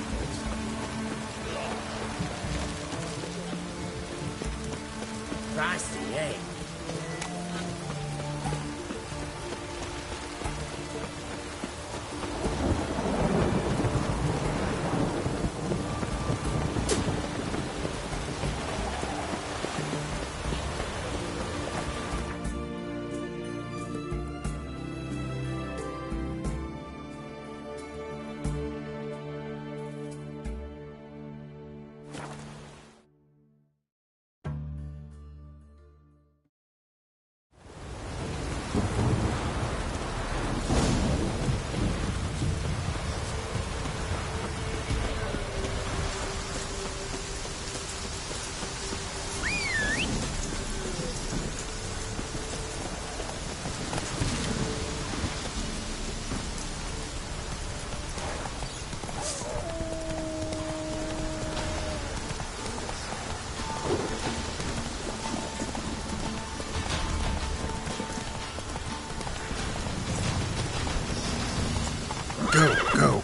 [SPEAKER 9] Pricey, eh?
[SPEAKER 1] Go.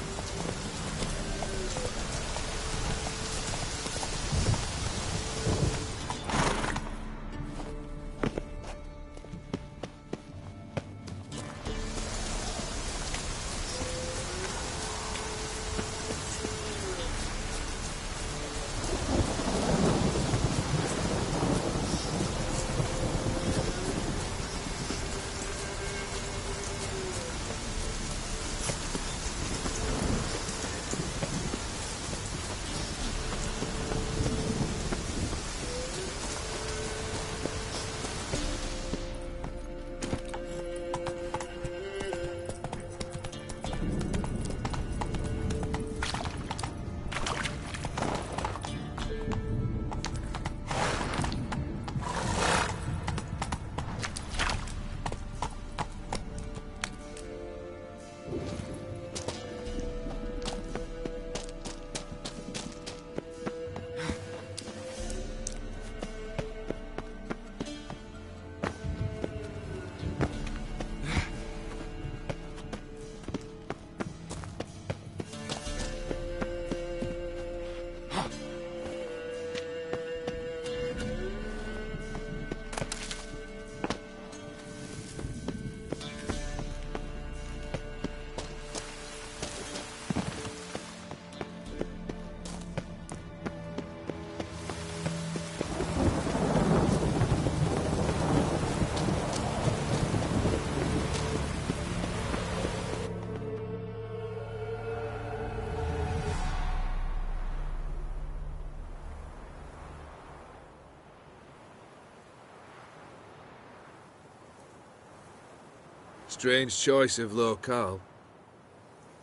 [SPEAKER 4] Strange choice of locale.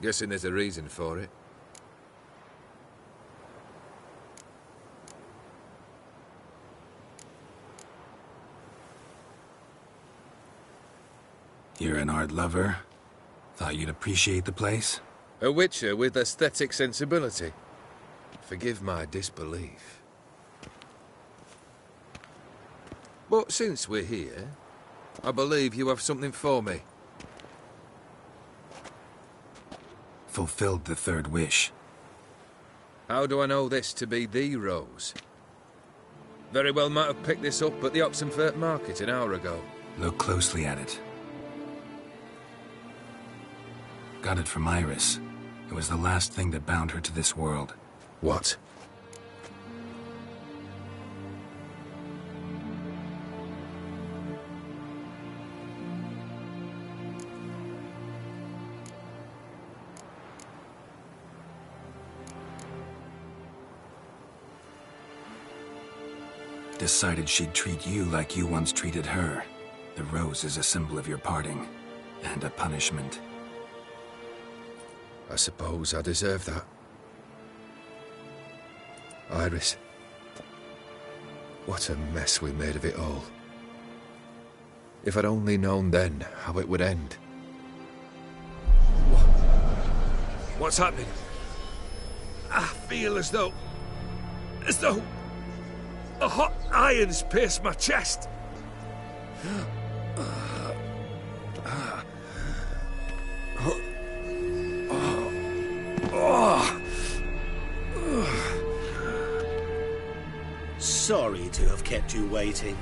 [SPEAKER 4] Guessing there's a reason for it.
[SPEAKER 1] You're an art lover? Thought you'd appreciate the place?
[SPEAKER 4] A witcher with aesthetic sensibility. Forgive my disbelief. But since we're here, I believe you have something for me.
[SPEAKER 1] Fulfilled the third wish.
[SPEAKER 4] How do I know this to be the rose? Very well might have picked this up at the Oxenfurt market an hour ago.
[SPEAKER 1] Look closely at it. Got it from Iris. It was the last thing that bound her to this world.
[SPEAKER 4] What?
[SPEAKER 1] Decided she'd treat you like you once treated her. The rose is a symbol of your parting, and a punishment.
[SPEAKER 4] I suppose I deserve that. Iris. What a mess we made of it all. If I'd only known then how it would end. What's happening? I feel as though a hot iron's pierced my chest.
[SPEAKER 7] Sorry to have kept you waiting.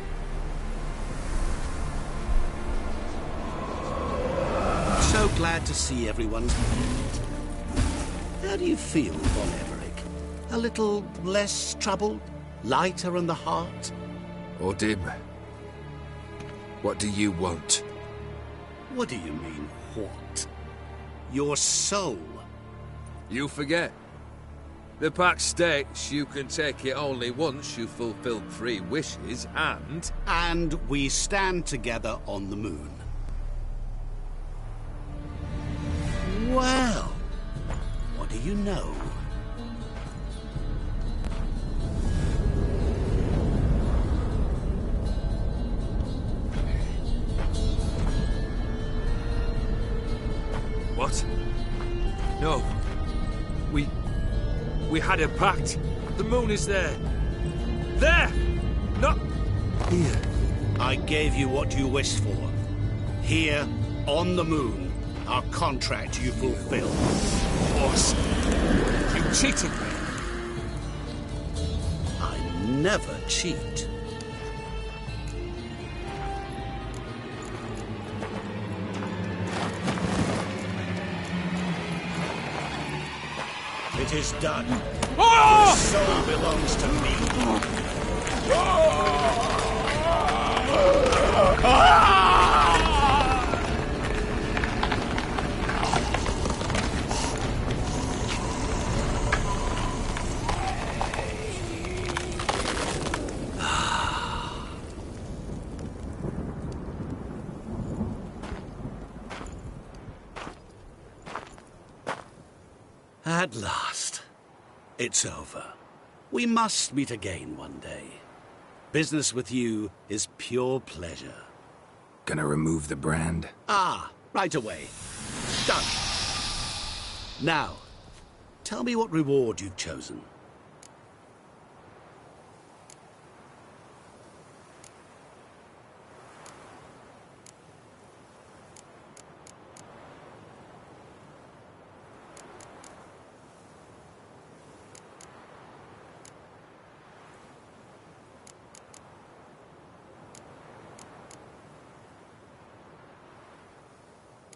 [SPEAKER 7] So glad to see everyone's moved. How do you feel, Von Everett? A little less troubled? Lighter in the heart?
[SPEAKER 4] Odim, what do you want?
[SPEAKER 7] What do you mean, what? Your soul.
[SPEAKER 4] You forget. The pact states you can take it only once you fulfill 3 wishes, and...
[SPEAKER 7] And we stand together on the moon. Well, what do you know?
[SPEAKER 4] What? No. We had a pact. The moon is there. There! Not here.
[SPEAKER 7] I gave you what you wished for. Here, on the moon, our contract you fulfilled.
[SPEAKER 4] Boss, you cheated me.
[SPEAKER 7] I never cheat. It is done. Your soul belongs to me. At last. It's over. We must meet again one day. Business with you is pure pleasure.
[SPEAKER 1] Gonna remove the brand?
[SPEAKER 7] Ah, right away. Done. Now, tell me what reward you've chosen.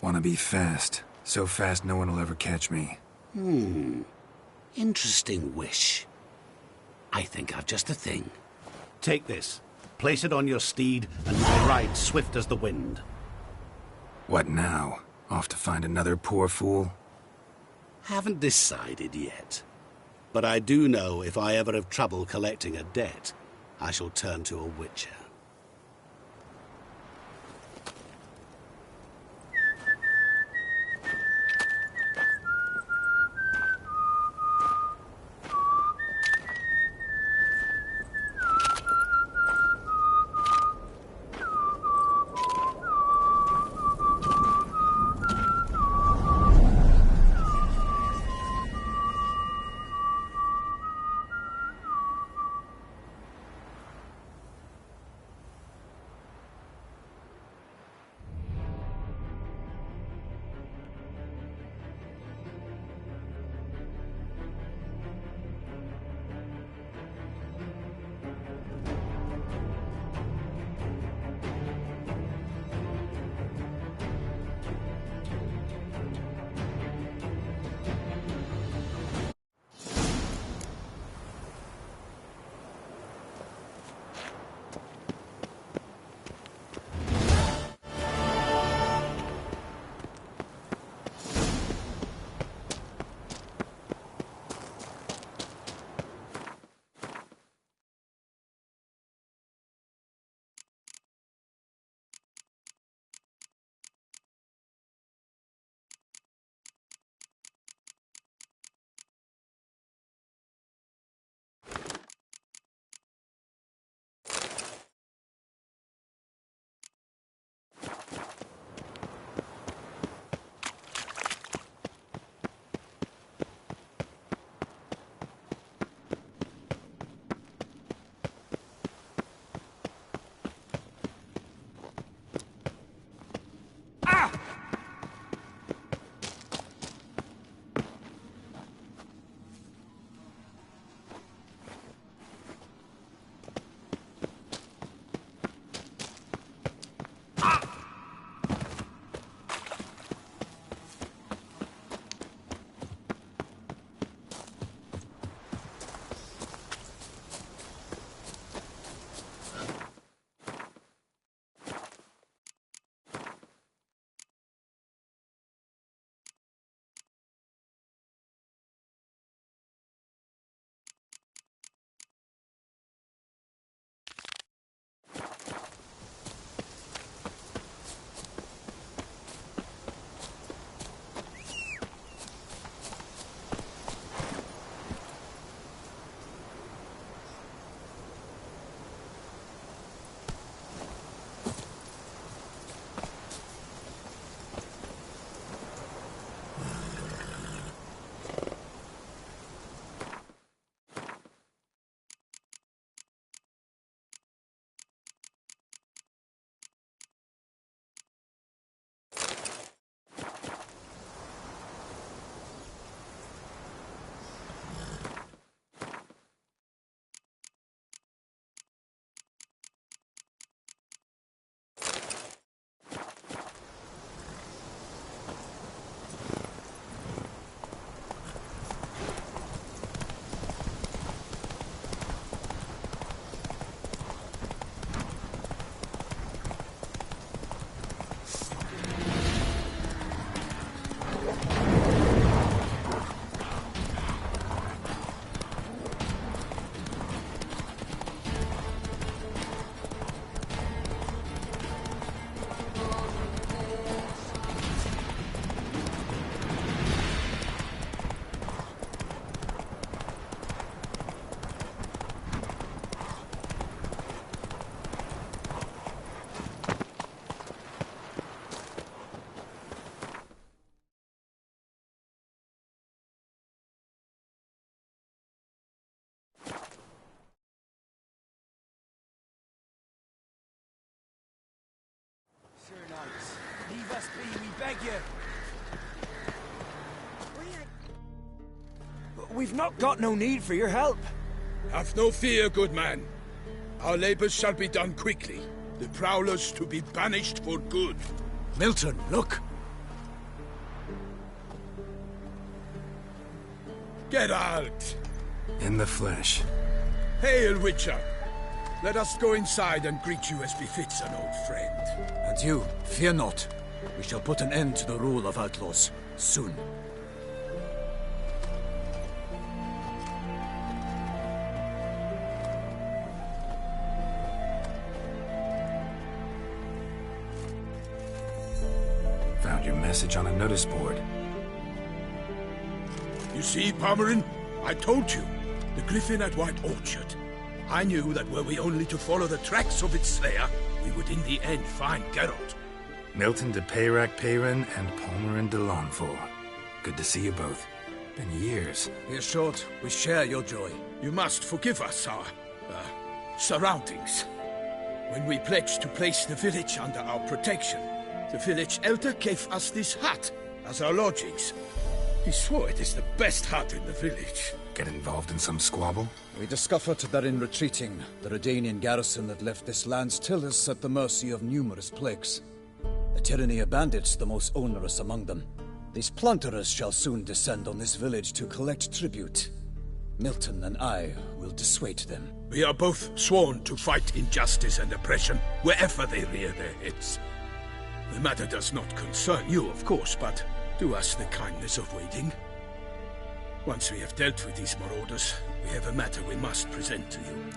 [SPEAKER 1] Wanna be fast. So fast no one will ever catch me.
[SPEAKER 7] Interesting wish. I think I've just the thing. Take this. Place it on your steed, and we'll ride swift as the wind.
[SPEAKER 1] What now? Off to find another poor fool?
[SPEAKER 7] Haven't decided yet. But I do know if I ever have trouble collecting a debt, I shall turn to a witcher.
[SPEAKER 13] you. We've not got no need for your help.
[SPEAKER 8] Have no fear, good man. Our labors shall be done quickly. The prowlers to be banished for good.
[SPEAKER 13] Milton, look.
[SPEAKER 8] Geralt!
[SPEAKER 1] In the flesh.
[SPEAKER 8] Hail, Witcher! Let us go inside and greet you as befits an old friend.
[SPEAKER 18] And you, fear not. We shall put an end to the rule of outlaws, soon.
[SPEAKER 1] Found your message on a notice board.
[SPEAKER 8] You see, Palmerin? I told you. The griffin at White Orchard. I knew that were we only to follow the tracks of its slayer, we would in the end find Geralt.
[SPEAKER 1] Milton de Peyrac Peyran and Palmerin de Launfal. Good to see you both. Been years.
[SPEAKER 18] Here's short. We share your joy.
[SPEAKER 8] You must forgive us our, surroundings. When we pledged to place the village under our protection, the village elder gave us this hut as our lodgings. He swore it is the best hut in the village.
[SPEAKER 1] Get involved in some squabble?
[SPEAKER 18] We discovered that in retreating, the Redanian garrison that left this land still is at the mercy of numerous plagues. The tyranny of bandits the most onerous among them. These plunderers shall soon descend on this village to collect tribute. Milton and I will dissuade them.
[SPEAKER 8] We are both sworn to fight injustice and oppression wherever they rear their heads. The matter does not concern you, of course, but do us the kindness of waiting. Once we have dealt with these marauders, we have a matter we must present to you.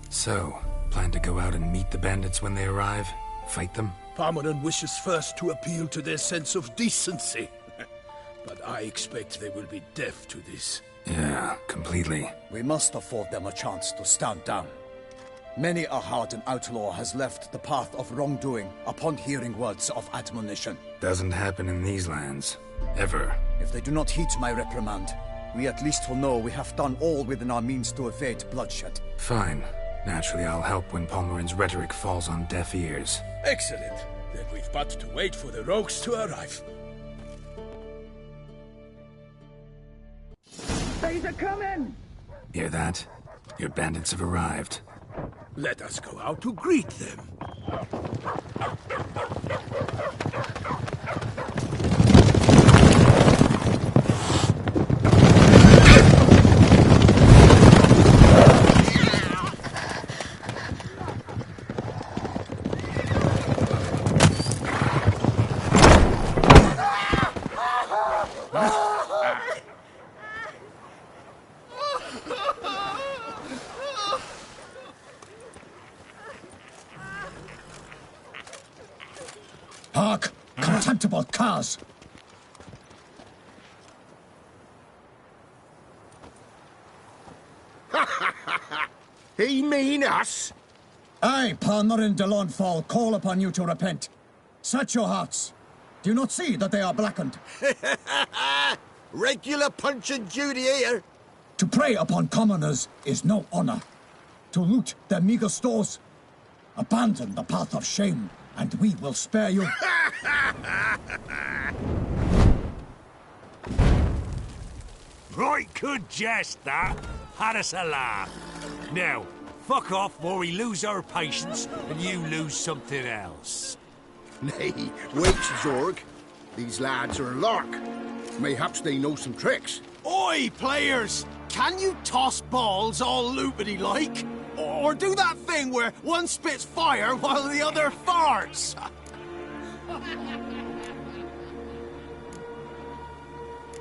[SPEAKER 1] So, plan to go out and meet the bandits when they arrive? Fight them?
[SPEAKER 8] Palmerin wishes first to appeal to their sense of decency. But I expect they will be deaf to this.
[SPEAKER 1] Yeah, completely.
[SPEAKER 18] We must afford them a chance to stand down. Many a hardened outlaw has left the path of wrongdoing upon hearing words of admonition.
[SPEAKER 1] Doesn't happen in these lands. Ever.
[SPEAKER 18] If they do not heed my reprimand, we at least will know we have done all within our means to evade bloodshed.
[SPEAKER 1] Fine. Naturally, I'll help when Palmerin's rhetoric falls on deaf ears.
[SPEAKER 8] Excellent. Then we've but to wait for the rogues to arrive.
[SPEAKER 14] They's a coming!
[SPEAKER 1] Hear that? Your bandits have arrived.
[SPEAKER 8] Let us go out to greet them.
[SPEAKER 18] Hark! Contemptible curs!
[SPEAKER 12] He mean us?
[SPEAKER 18] I, Palmerin de Launfal, call upon you to repent. Set your hearts. Do you not see that they are blackened?
[SPEAKER 12] Regular Punch and Judy here.
[SPEAKER 18] To prey upon commoners is no honor. To loot their meager stores, abandon the path of shame, and we will spare you.
[SPEAKER 13] Right good jest, that. Had us a laugh. Now, fuck off before we lose our patience and you lose something else.
[SPEAKER 12] Nay, wait, Zorg. These lads are a lark. Mayhaps they know some tricks.
[SPEAKER 19] Oi, players! Can you toss balls all loopity-like? Or do that thing where one spits fire while the other farts?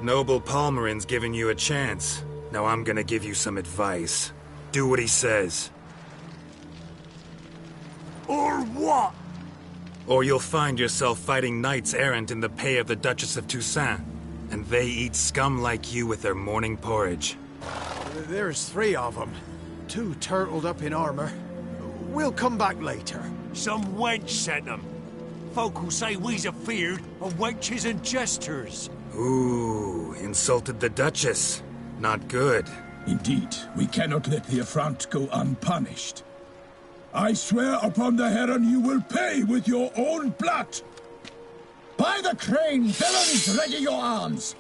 [SPEAKER 1] Noble Palmerin's giving you a chance. Now I'm gonna give you some advice. Do what he says.
[SPEAKER 13] Or what?
[SPEAKER 1] Or you'll find yourself fighting knights errant in the pay of the Duchess of Toussaint. And they eat scum like you with their morning porridge.
[SPEAKER 19] There's 3 of them. 2 turtled up in armor. We'll come back later.
[SPEAKER 13] Some wench sent them. Folk will say we's afeard of wenches and jesters.
[SPEAKER 1] Ooh, insulted the Duchess. Not good.
[SPEAKER 8] Indeed, we cannot let the affront go unpunished. I swear upon the Heron you will pay with your own blood!
[SPEAKER 11] By the crane, villains, ready your arms!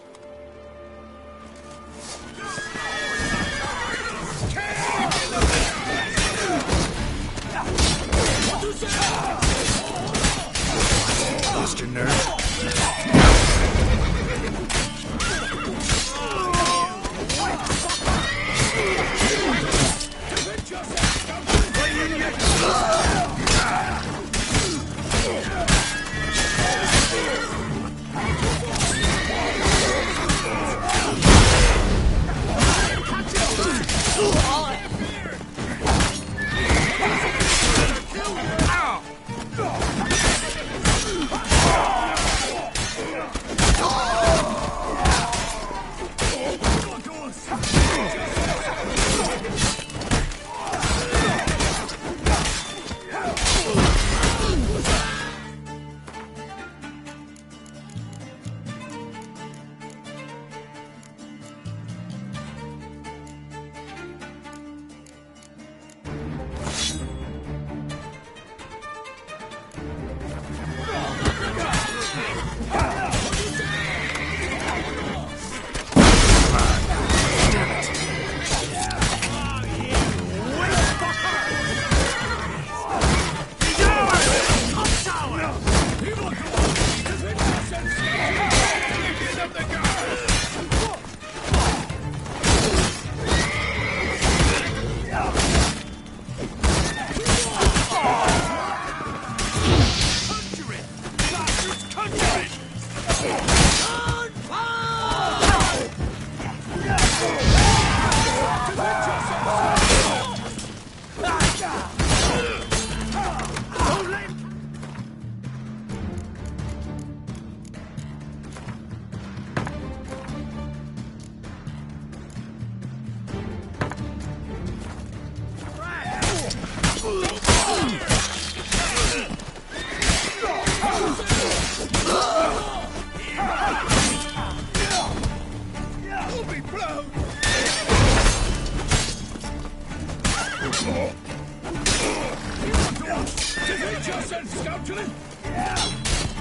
[SPEAKER 1] Lost your nerve?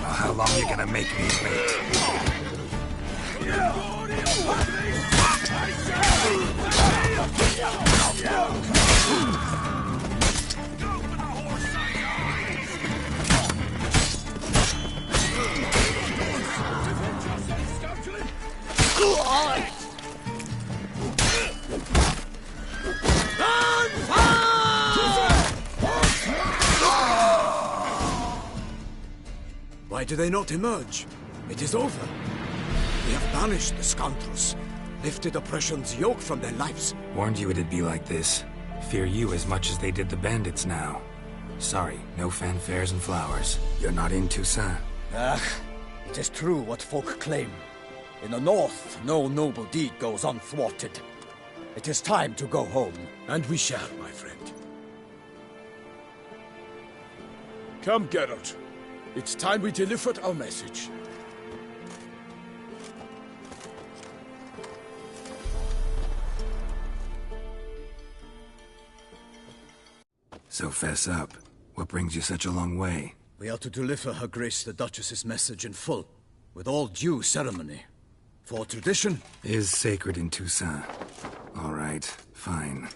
[SPEAKER 1] Well, how long are you gonna make me wait?
[SPEAKER 18] Why do they not emerge? It is over. We have banished the scoundrels, lifted oppression's yoke from their lives.
[SPEAKER 1] Warned you it'd be like this. Fear you as much as they did the bandits now. Sorry, no fanfares and flowers. You're not in Toussaint.
[SPEAKER 18] Ah, it is true what folk claim. In the north, no noble deed goes unthwarted. It is time to go home.
[SPEAKER 8] And we shall, my friend. Come, Geralt. It's time we delivered our message.
[SPEAKER 1] So fess up. What brings you such a long way?
[SPEAKER 18] We are to deliver Her Grace the Duchess's message in full, with all due ceremony. For tradition
[SPEAKER 1] is sacred in Toussaint. All right, fine.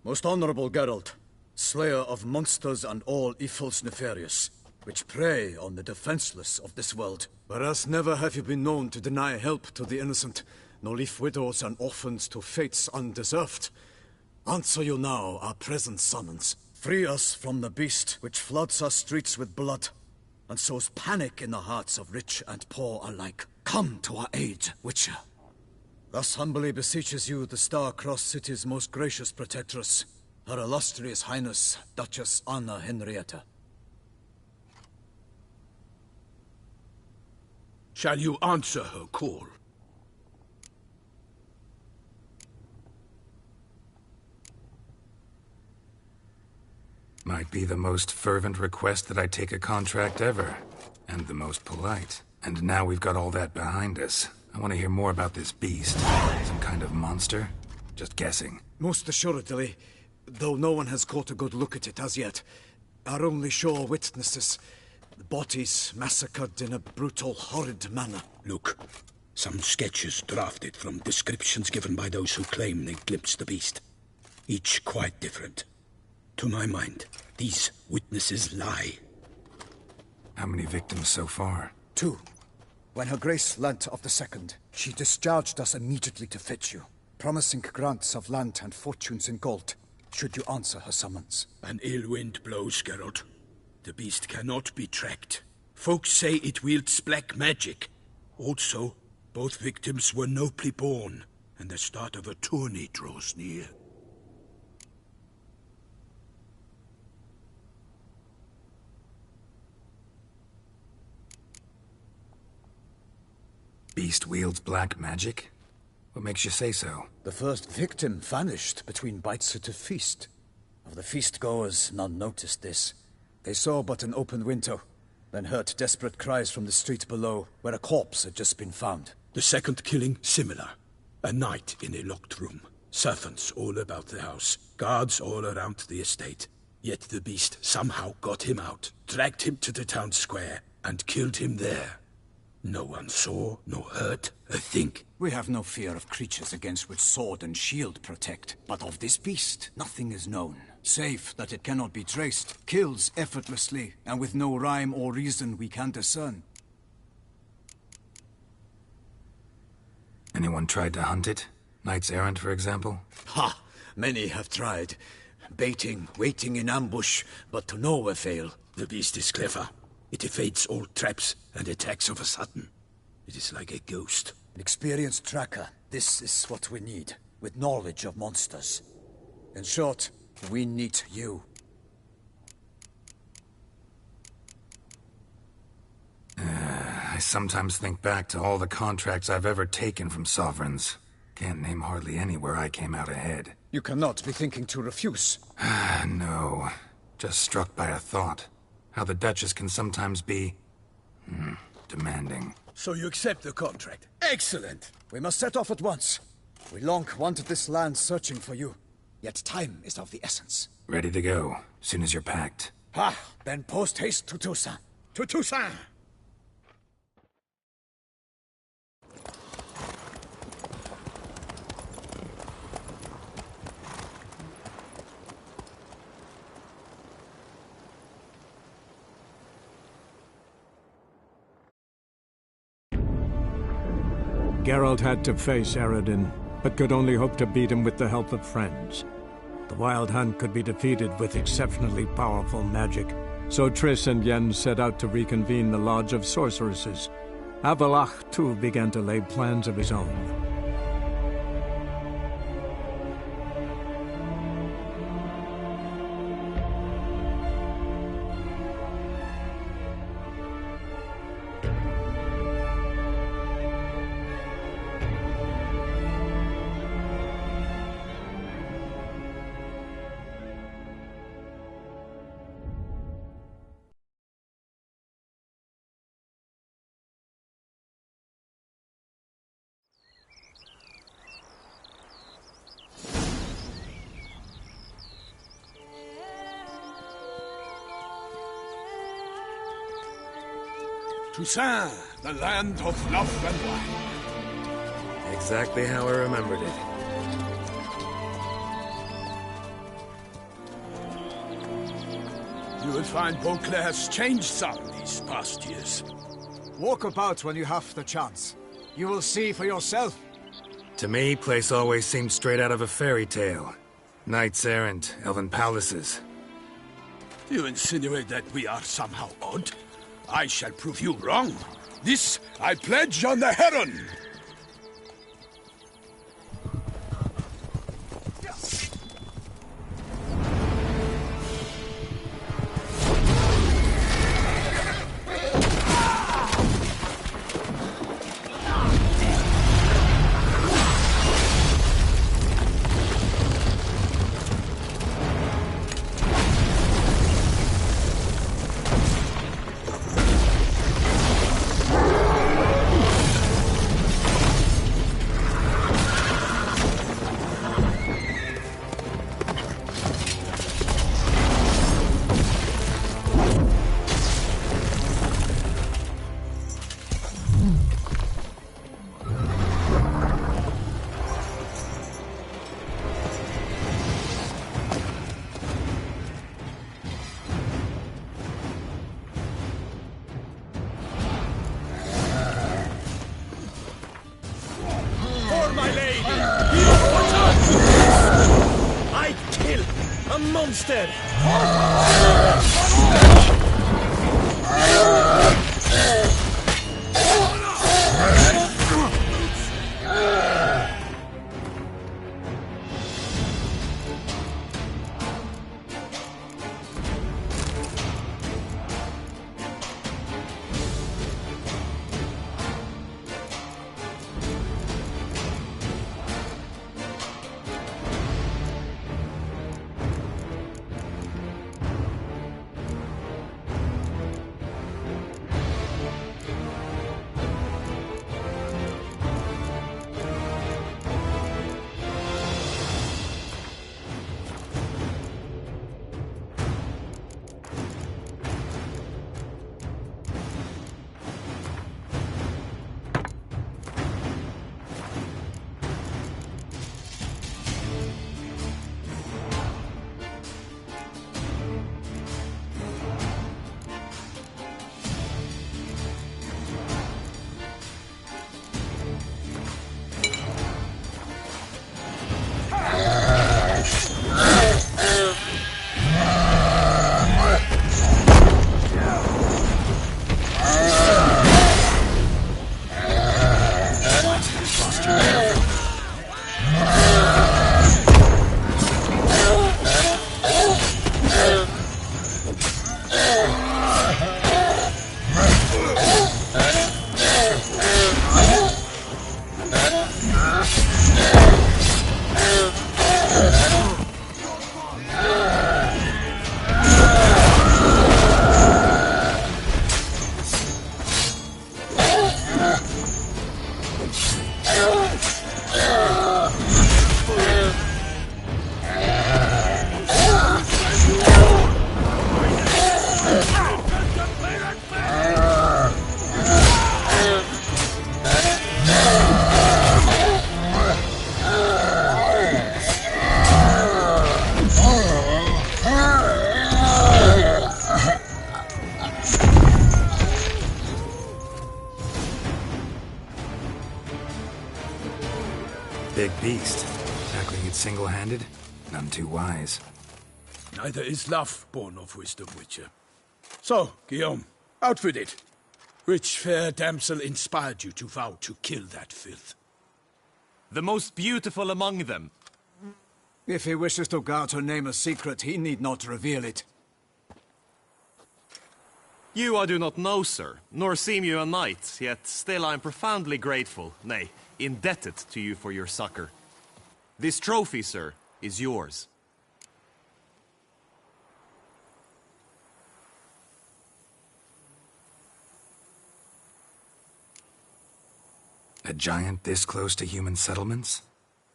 [SPEAKER 18] Most honorable Geralt, slayer of monsters and all evils nefarious, which prey on the defenseless of this world. Whereas never have you been known to deny help to the innocent, nor leave widows and orphans to fates undeserved. Answer you now our present summons. Free us from the beast which floods our streets with blood, and sows panic in the hearts of rich and poor alike. Come to our aid, Witcher. Thus humbly beseeches you the Star-Crossed City's most gracious protectress, Her Illustrious Highness, Duchess Anna Henrietta.
[SPEAKER 8] Shall you answer her call?
[SPEAKER 1] Might be the most fervent request that I take a contract ever. And the most polite. And now we've got all that behind us. I want to hear more about this beast. Some kind of monster? Just guessing.
[SPEAKER 18] Most assuredly, though no one has caught a good look at it as yet. Our only sure witnesses. The bodies massacred in a brutal, horrid manner.
[SPEAKER 8] Look, some sketches drafted from descriptions given by those who claim they glimpsed the beast. Each quite different. To my mind, these witnesses lie.
[SPEAKER 1] How many victims so far?
[SPEAKER 18] 2. When Her Grace learnt of the second, she discharged us immediately to fetch you, promising grants of land and fortunes in gold, should you answer her summons.
[SPEAKER 8] An ill wind blows, Geralt. The beast cannot be tracked. Folks say it wields black magic. Also, both victims were nobly born, and the start of a tourney draws near.
[SPEAKER 1] Beast wields black magic? What makes you say so?
[SPEAKER 18] The first victim vanished between bites at a feast. Of the feast-goers, none noticed this. They saw but an open window, then heard desperate cries from the street below, where a corpse had just been found.
[SPEAKER 8] The second killing, similar. A night in a locked room. Servants all about the house. Guards all around the estate. Yet the beast somehow got him out, dragged him to the town square, and killed him there. No one saw, nor heard a thing.
[SPEAKER 18] We have no fear of creatures against which sword and shield protect. But of this beast, nothing is known. Save that it cannot be traced, kills effortlessly, and with no rhyme or reason we can discern.
[SPEAKER 1] Anyone tried to hunt it? Knights errant, for example?
[SPEAKER 18] Ha! Many have tried. Baiting, waiting in ambush, but to no avail.
[SPEAKER 8] The beast is clever. It evades all traps and attacks of a sudden. It is like a ghost.
[SPEAKER 18] An experienced tracker. This is what we need, with knowledge of monsters. In short, we need you.
[SPEAKER 1] I sometimes think back to all the contracts I've ever taken from sovereigns. Can't name hardly any where I came out ahead.
[SPEAKER 18] You cannot be thinking to refuse.
[SPEAKER 1] No. Just struck by a thought. How the Duchess can sometimes be... demanding.
[SPEAKER 8] So you accept the contract? Excellent!
[SPEAKER 18] We must set off at once. We long wanted this land searching for you. Yet time is of the essence.
[SPEAKER 1] Ready to go, soon as you're packed.
[SPEAKER 18] Ha! Then post-haste to Toussaint.
[SPEAKER 8] To Toussaint!
[SPEAKER 20] Geralt had to face Eredin, but could only hope to beat him with the help of friends. The Wild Hunt could be defeated with exceptionally powerful magic, so Triss and Yen set out to reconvene the Lodge of Sorceresses. Avallac'h, too, began to lay plans of his own.
[SPEAKER 8] Toussaint, the land of love and wine.
[SPEAKER 1] Exactly how I remembered it.
[SPEAKER 8] You will find Beauclair has changed some these past years.
[SPEAKER 18] Walk about when you have the chance. You will see for yourself.
[SPEAKER 1] To me, place always seemed straight out of a fairy tale. Knights errant, elven palaces.
[SPEAKER 8] You insinuate that we are somehow odd? I shall prove you wrong. This I pledge on the Heron!
[SPEAKER 13] instead!
[SPEAKER 1] Big beast. Tackling it single-handed? None too wise.
[SPEAKER 8] Neither is love born of wisdom, Witcher. So, Guillaume, out with it. Which fair damsel inspired you to vow to kill that filth?
[SPEAKER 21] The most beautiful among them.
[SPEAKER 18] If he wishes to guard her name a secret, he need not reveal it.
[SPEAKER 21] You I do not know, sir, nor seem you a knight, yet still I am profoundly grateful, nay, indebted to you for your succor. This trophy, sir, is yours.
[SPEAKER 1] A giant this close to human settlements?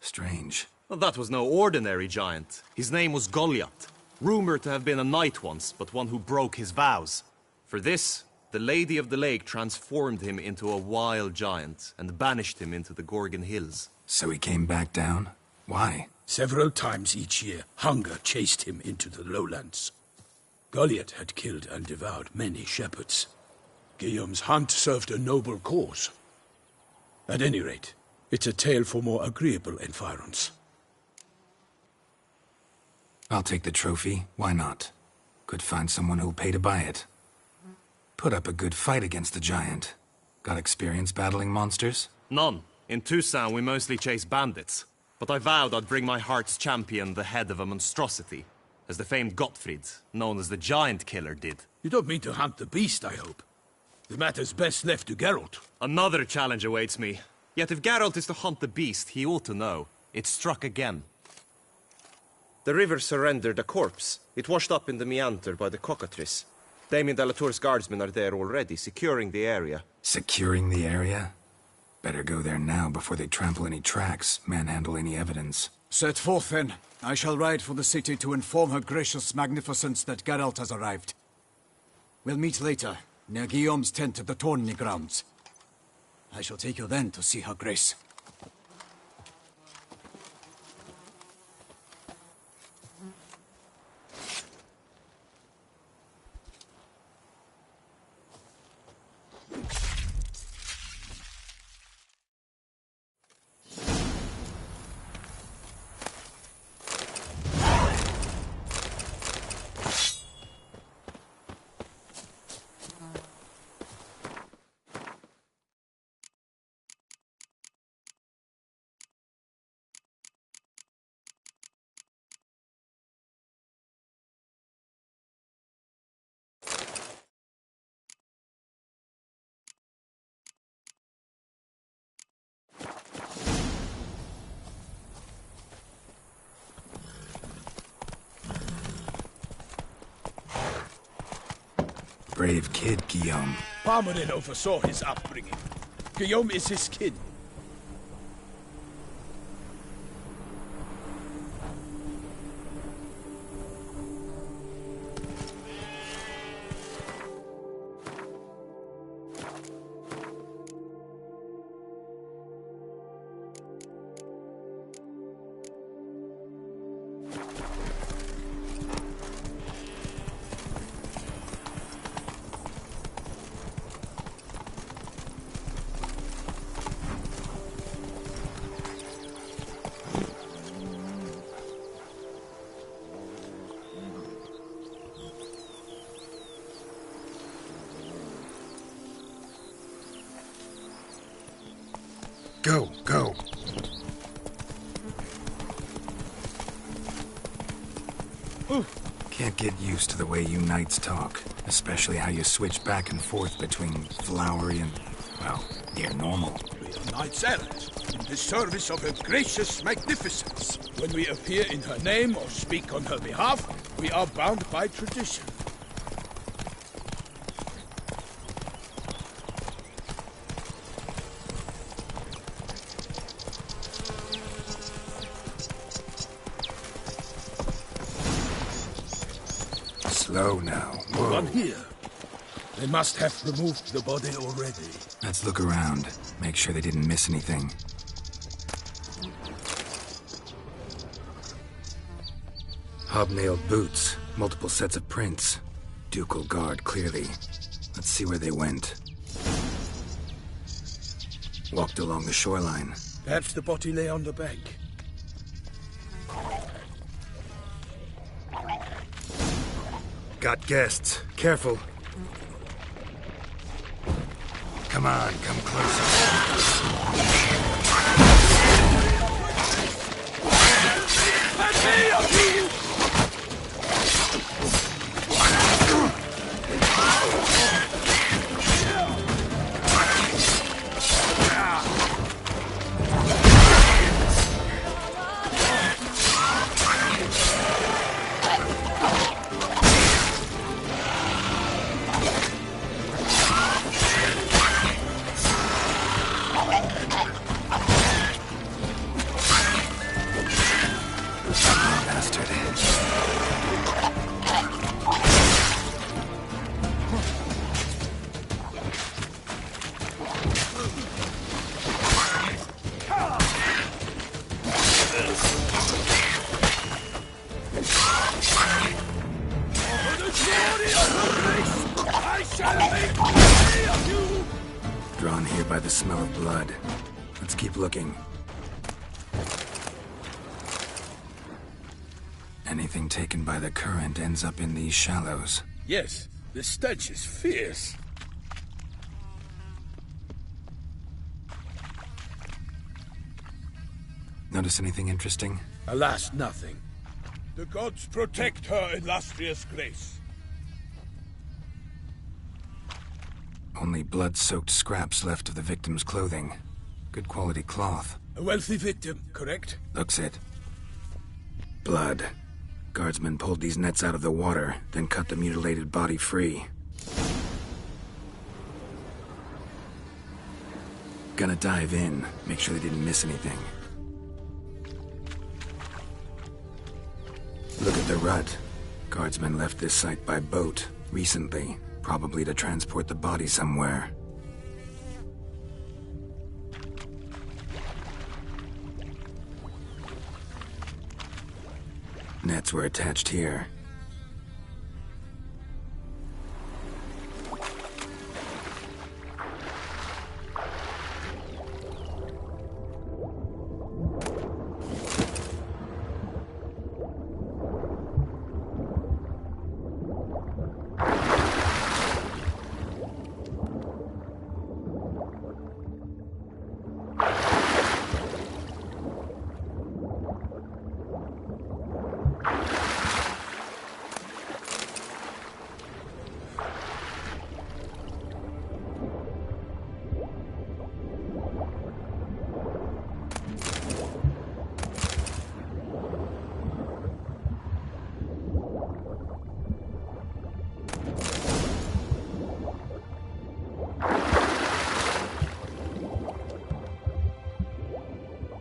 [SPEAKER 1] Strange.
[SPEAKER 21] Well, that was no ordinary giant. His name was Goliath, rumored to have been a knight once, but one who broke his vows. For this, the Lady of the Lake transformed him into a wild giant and banished him into the Gorgon Hills.
[SPEAKER 1] So he came back down? Why?
[SPEAKER 8] Several times each year, hunger chased him into the lowlands. Goliath had killed and devoured many shepherds. Guillaume's hunt served a noble cause. At any rate, it's a tale for more agreeable environs.
[SPEAKER 1] I'll take the trophy. Why not? Could find someone who'll pay to buy it. Put up a good fight against the giant. Got experience battling monsters?
[SPEAKER 21] None. In Toussaint we mostly chase bandits. But I vowed I'd bring my heart's champion the head of a monstrosity, as the famed Gottfried, known as the Giant Killer, did.
[SPEAKER 8] You don't mean to hunt the beast, I hope. The matter's best left to Geralt.
[SPEAKER 21] Another challenge awaits me. Yet if Geralt is to hunt the beast, he ought to know. It struck again. The river surrendered a corpse. It washed up in the meander by the cockatrice. Damien Delatour's guardsmen are there already, securing the area.
[SPEAKER 1] Securing the area? Better go there now before they trample any tracks, manhandle any evidence.
[SPEAKER 18] Set forth, then. I shall ride for the city to inform her gracious magnificence that Geralt has arrived. We'll meet later, near Guillaume's tent at the tourney grounds. I shall take you then to see her grace.
[SPEAKER 1] Brave kid, Guillaume.
[SPEAKER 8] Parmarin oversaw his upbringing. Guillaume is his kin.
[SPEAKER 1] Go, go. Can't get used to the way you knights talk, especially how you switch back and forth between flowery and, well, near normal.
[SPEAKER 8] We are knights errant, in the service of her gracious magnificence. When we appear in her name or speak on her behalf, we are bound by tradition.
[SPEAKER 1] Slow now. Whoa.
[SPEAKER 8] One here. They must have removed the body already.
[SPEAKER 1] Let's look around. Make sure they didn't miss anything. Hobnailed boots. Multiple sets of prints. Ducal guard, clearly. Let's see where they went. Walked along the shoreline.
[SPEAKER 8] Perhaps the body lay on the bank.
[SPEAKER 1] Got guests. Careful. Come on, come closer. Drawn here by the smell of blood. Let's keep looking. Anything taken by the current ends up in these shallows.
[SPEAKER 8] Yes, the stench is fierce.
[SPEAKER 1] Notice anything interesting?
[SPEAKER 8] Alas, nothing. The gods protect her illustrious grace.
[SPEAKER 1] Only blood-soaked scraps left of the victim's clothing. Good quality cloth.
[SPEAKER 8] A wealthy victim, correct?
[SPEAKER 1] Looks it. Blood. Guardsmen pulled these nets out of the water, then cut the mutilated body free. Gonna dive in, make sure they didn't miss anything. Look at the rut. Guardsmen left this site by boat, recently, probably to transport the body somewhere. Nets were attached here.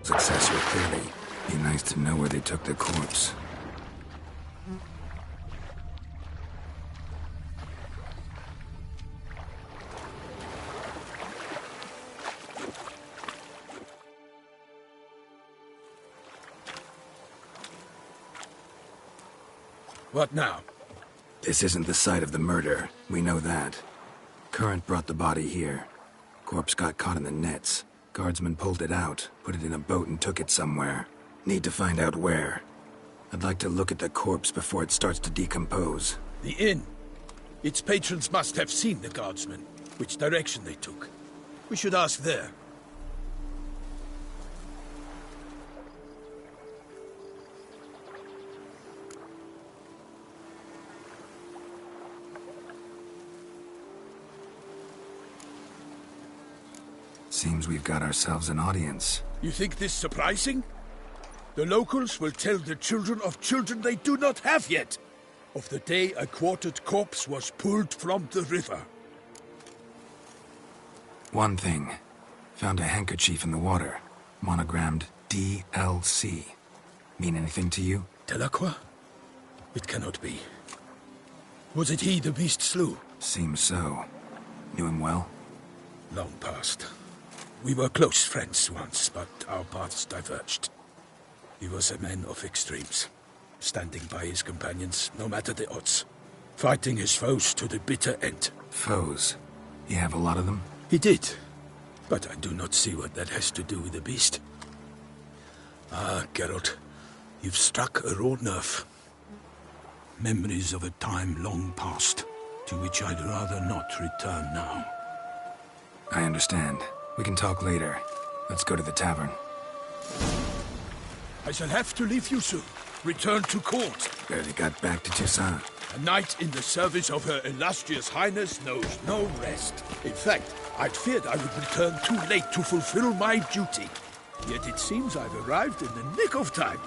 [SPEAKER 1] Successor, clearly. Be nice to know where they took the corpse.
[SPEAKER 8] What now?
[SPEAKER 1] This isn't the site of the murder. We know that. Current brought the body here. Corpse got caught in the nets. Guardsmen pulled it out, put it in a boat and took it somewhere. Need to find out where. I'd like to look at the corpse before it starts to decompose.
[SPEAKER 8] The inn. Its patrons must have seen the guardsmen, which direction they took. We should ask there.
[SPEAKER 1] Seems we've got ourselves an audience.
[SPEAKER 8] You think this surprising? The locals will tell the children of children they do not have yet, of the day a quartered corpse was pulled from the river.
[SPEAKER 1] One thing. Found a handkerchief in the water. Monogrammed DLC. Mean anything to you?
[SPEAKER 8] Delacroix? It cannot be. Was it he the beast slew?
[SPEAKER 1] Seems so. Knew him well?
[SPEAKER 8] Long past. We were close friends once, but our paths diverged. He was a man of extremes, standing by his companions, no matter the odds. Fighting his foes to the bitter end.
[SPEAKER 1] Foes? You have a lot of them?
[SPEAKER 8] He did, but I do not see what that has to do with the beast. Ah, Geralt, you've struck a raw nerve. Memories of a time long past, to which I'd rather not return now.
[SPEAKER 1] I understand. We can talk later. Let's go to the tavern.
[SPEAKER 8] I shall have to leave you soon. Return to court.
[SPEAKER 1] Barely got back to Toussaint.
[SPEAKER 8] A knight in the service of Her Illustrious Highness knows no rest. In fact, I'd feared I would return too late to fulfill my duty. Yet it seems I've arrived in the nick of time.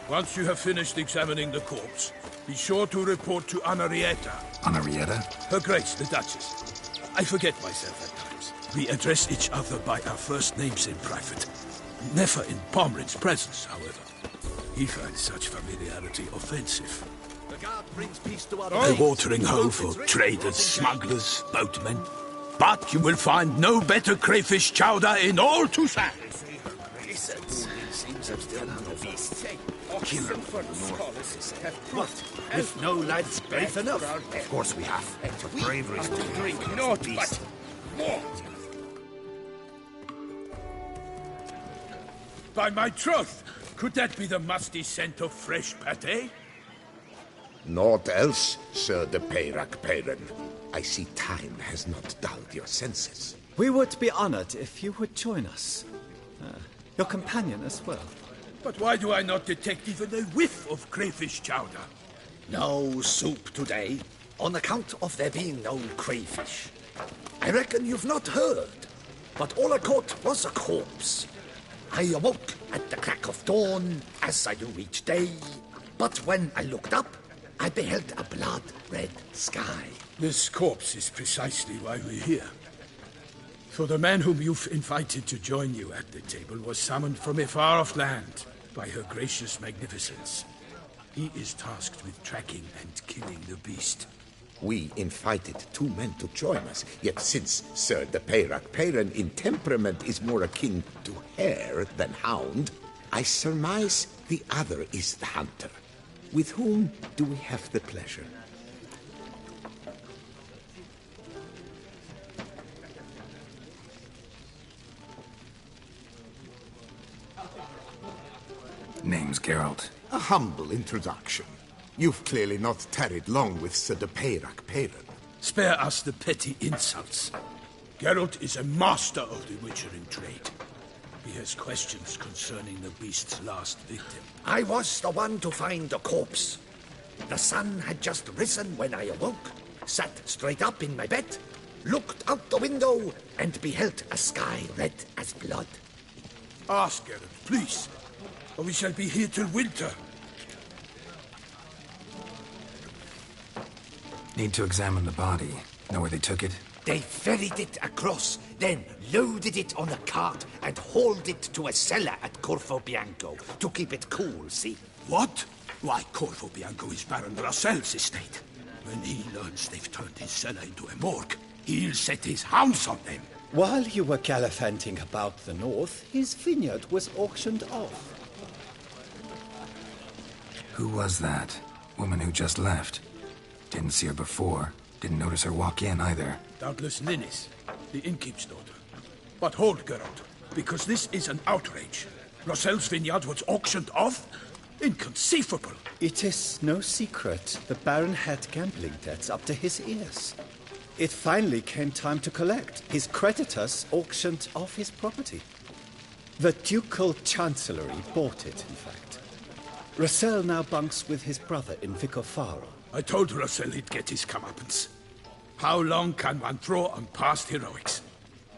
[SPEAKER 8] Once you have finished examining the corpse, be sure to report to Anarietta.
[SPEAKER 1] Anarietta?
[SPEAKER 8] Her Grace, the Duchess. I forget myself at times. We address each other by our first names in private. Never in Pomrin's presence, however. He finds such familiarity offensive.
[SPEAKER 19] The guard brings peace to our
[SPEAKER 8] A watering hole for traders, smugglers, boatmen. But you will find no better crayfish chowder in all Toussaint.
[SPEAKER 19] Seems I'm still on the beast. Kill them for the scholars have what? If no lads brave enough. Of course we have. For bravery to drink not but more.
[SPEAKER 8] By my troth, could that be the musty scent of fresh pâté?
[SPEAKER 5] Naught else, Sir de Peyrac-Peyran. I see time has not dulled your senses.
[SPEAKER 22] We would be honored if you would join us. Your companion as well.
[SPEAKER 8] But why do I not detect even a whiff of crayfish chowder?
[SPEAKER 19] No soup today, on account of there being no crayfish. I reckon you've not heard, but all I caught was a corpse. I awoke at the crack of dawn, as I do each day, but when I looked up, I beheld a blood-red sky.
[SPEAKER 8] This corpse is precisely why we're here. For the man whom you've invited to join you at the table was summoned from a far-off land by her gracious magnificence. He is tasked with tracking and killing the beast.
[SPEAKER 5] We invited 2 men to join us, yet since Sir de Peyrac-Peyran in temperament is more akin to hare than hound, I surmise the other is the hunter. With whom do we have the pleasure?
[SPEAKER 1] Name's Geralt.
[SPEAKER 5] A humble introduction. You've clearly not tarried long with Sir de Peyrac-Peyran.
[SPEAKER 8] Spare us the petty insults. Geralt is a master of the witchering trade. He has questions concerning the beast's last victim.
[SPEAKER 19] I was the one to find the corpse. The sun had just risen when I awoke, sat straight up in my bed, looked out the window, and beheld a sky red as blood.
[SPEAKER 8] Ask, Geralt, please, or we shall be here till winter.
[SPEAKER 1] Need to examine the body. Know where they took it?
[SPEAKER 19] They ferried it across, then loaded it on a cart and hauled it to a cellar at Corvo Bianco to keep it cool, see?
[SPEAKER 8] What? Why, Corvo Bianco is Baron Rossel's estate. When he learns they've turned his cellar into a morgue, he'll set his hounds on them.
[SPEAKER 22] While you were gallivanting about the north, his vineyard was auctioned off.
[SPEAKER 1] Who was that? Woman who just left. Didn't see her before. Didn't notice her walk in either.
[SPEAKER 8] Doubtless Linnis, the innkeep's daughter. But hold, Geralt, because this is an outrage. Rossel's vineyard was auctioned off? Inconceivable.
[SPEAKER 22] It is no secret the Baron had gambling debts up to his ears. It finally came time to collect. His creditors auctioned off his property. The Ducal Chancellery bought it, in fact. Rossel now bunks with his brother in Vicofaro.
[SPEAKER 8] I told Rossel he'd get his comeuppance. How long can one draw on past heroics?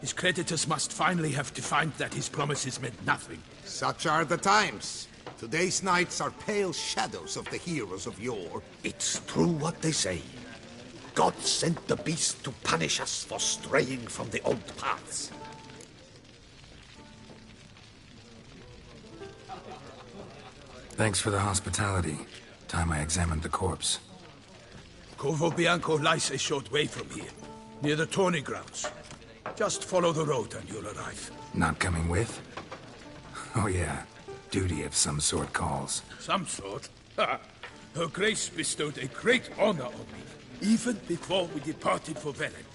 [SPEAKER 8] His creditors must finally have defined that his promises meant nothing.
[SPEAKER 5] Such are the times. Today's knights are pale shadows of the heroes of yore.
[SPEAKER 19] It's true what they say. God sent the beast to punish us for straying from the old paths.
[SPEAKER 1] Thanks for the hospitality. Time I examined the corpse.
[SPEAKER 8] Corvo Bianco lies a short way from here, near the tourney grounds. Just follow the road and you'll arrive.
[SPEAKER 1] Not coming with? Oh yeah, duty of some sort calls.
[SPEAKER 8] Some sort? Ha! Her Grace bestowed a great honor on me, even before we departed for Velen.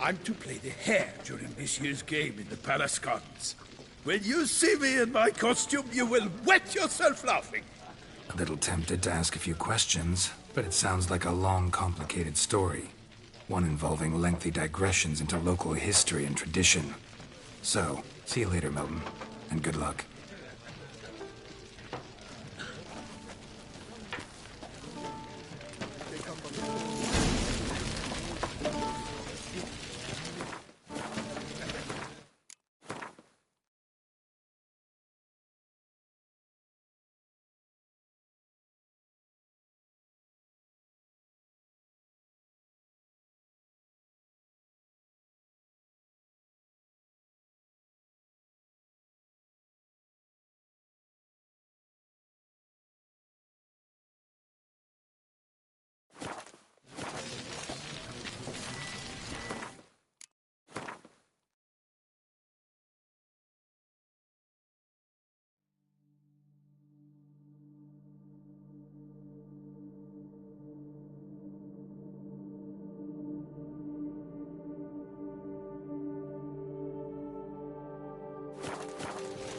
[SPEAKER 8] I'm to play the hare during this year's game in the palace gardens. When you see me in my costume, you will wet yourself laughing.
[SPEAKER 1] A little tempted to ask a few questions, but it sounds like a long, complicated story. One involving lengthy digressions into local history and tradition. So, see you later, Milton, and good luck.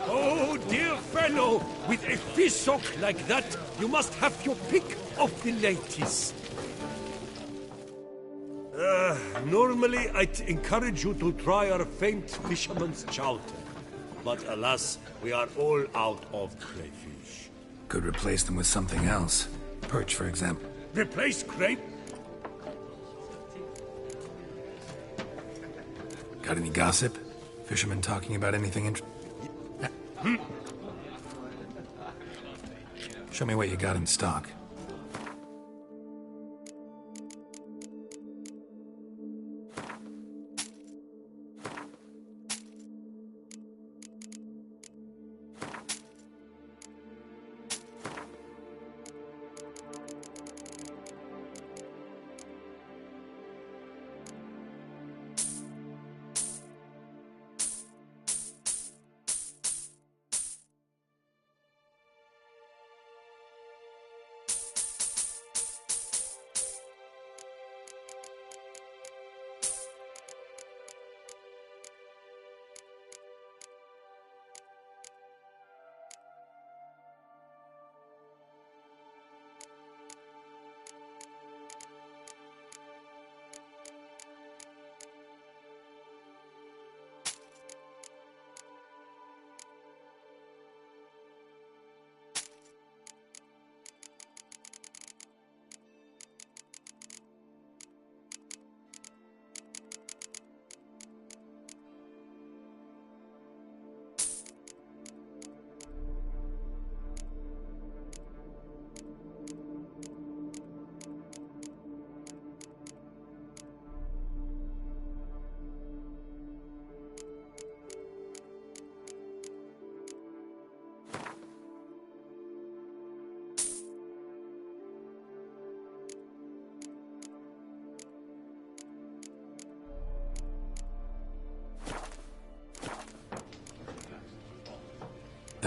[SPEAKER 13] Oh, dear fellow, with a fishhook like that, you must have your pick of the ladies. Normally, I'd encourage you to try our famed fisherman's chowder. But alas, we are all out of crayfish.
[SPEAKER 1] Could replace them with something else. Perch, for example.
[SPEAKER 13] Replace cray?
[SPEAKER 1] Got any gossip? Fishermen talking about anything Show me what you got in stock.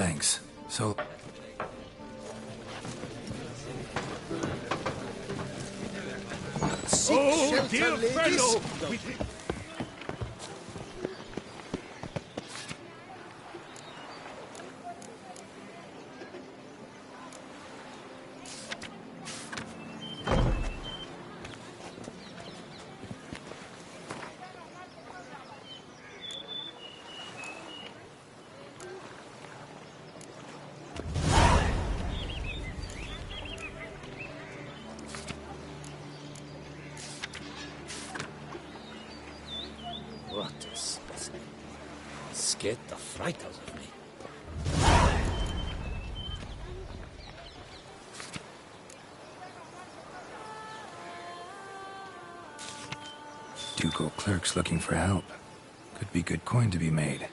[SPEAKER 1] Thanks. So...
[SPEAKER 13] Oh, dear fellow!
[SPEAKER 2] What is this? Scared the fright out of me.
[SPEAKER 1] Ducal clerks looking for help. Could be good coin to be made.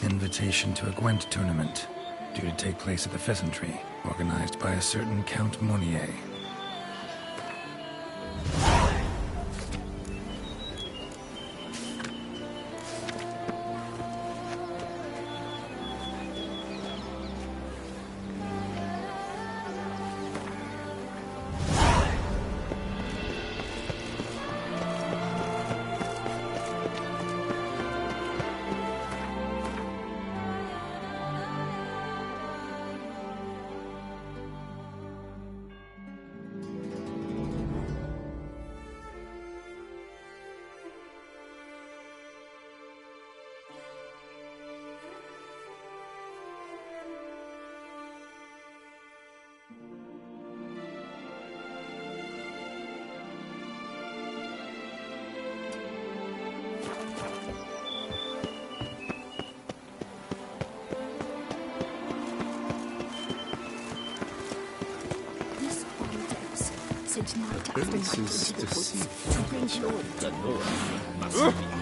[SPEAKER 1] Invitation to a Gwent tournament, due to take place at the Pheasantry, organized by a certain Count Monnier.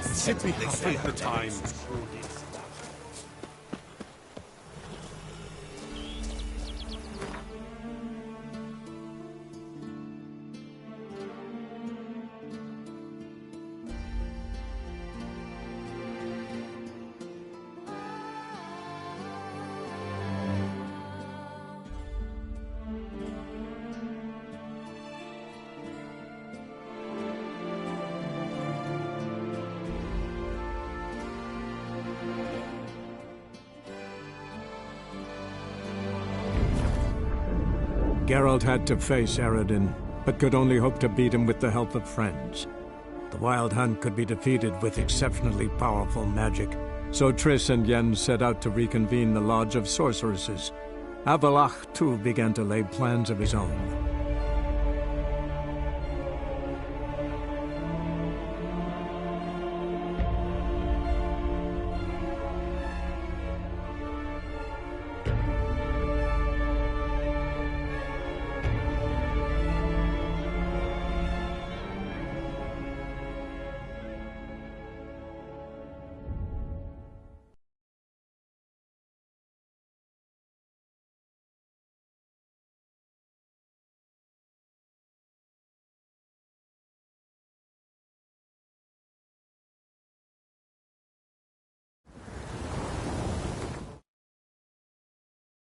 [SPEAKER 13] Sit behind the time.
[SPEAKER 20] Geralt had to face Eredin, but could only hope to beat him with the help of friends. The Wild Hunt could be defeated with exceptionally powerful magic, so Triss and Yen set out to reconvene the Lodge of Sorceresses. Avalach, too, began to lay plans of his own.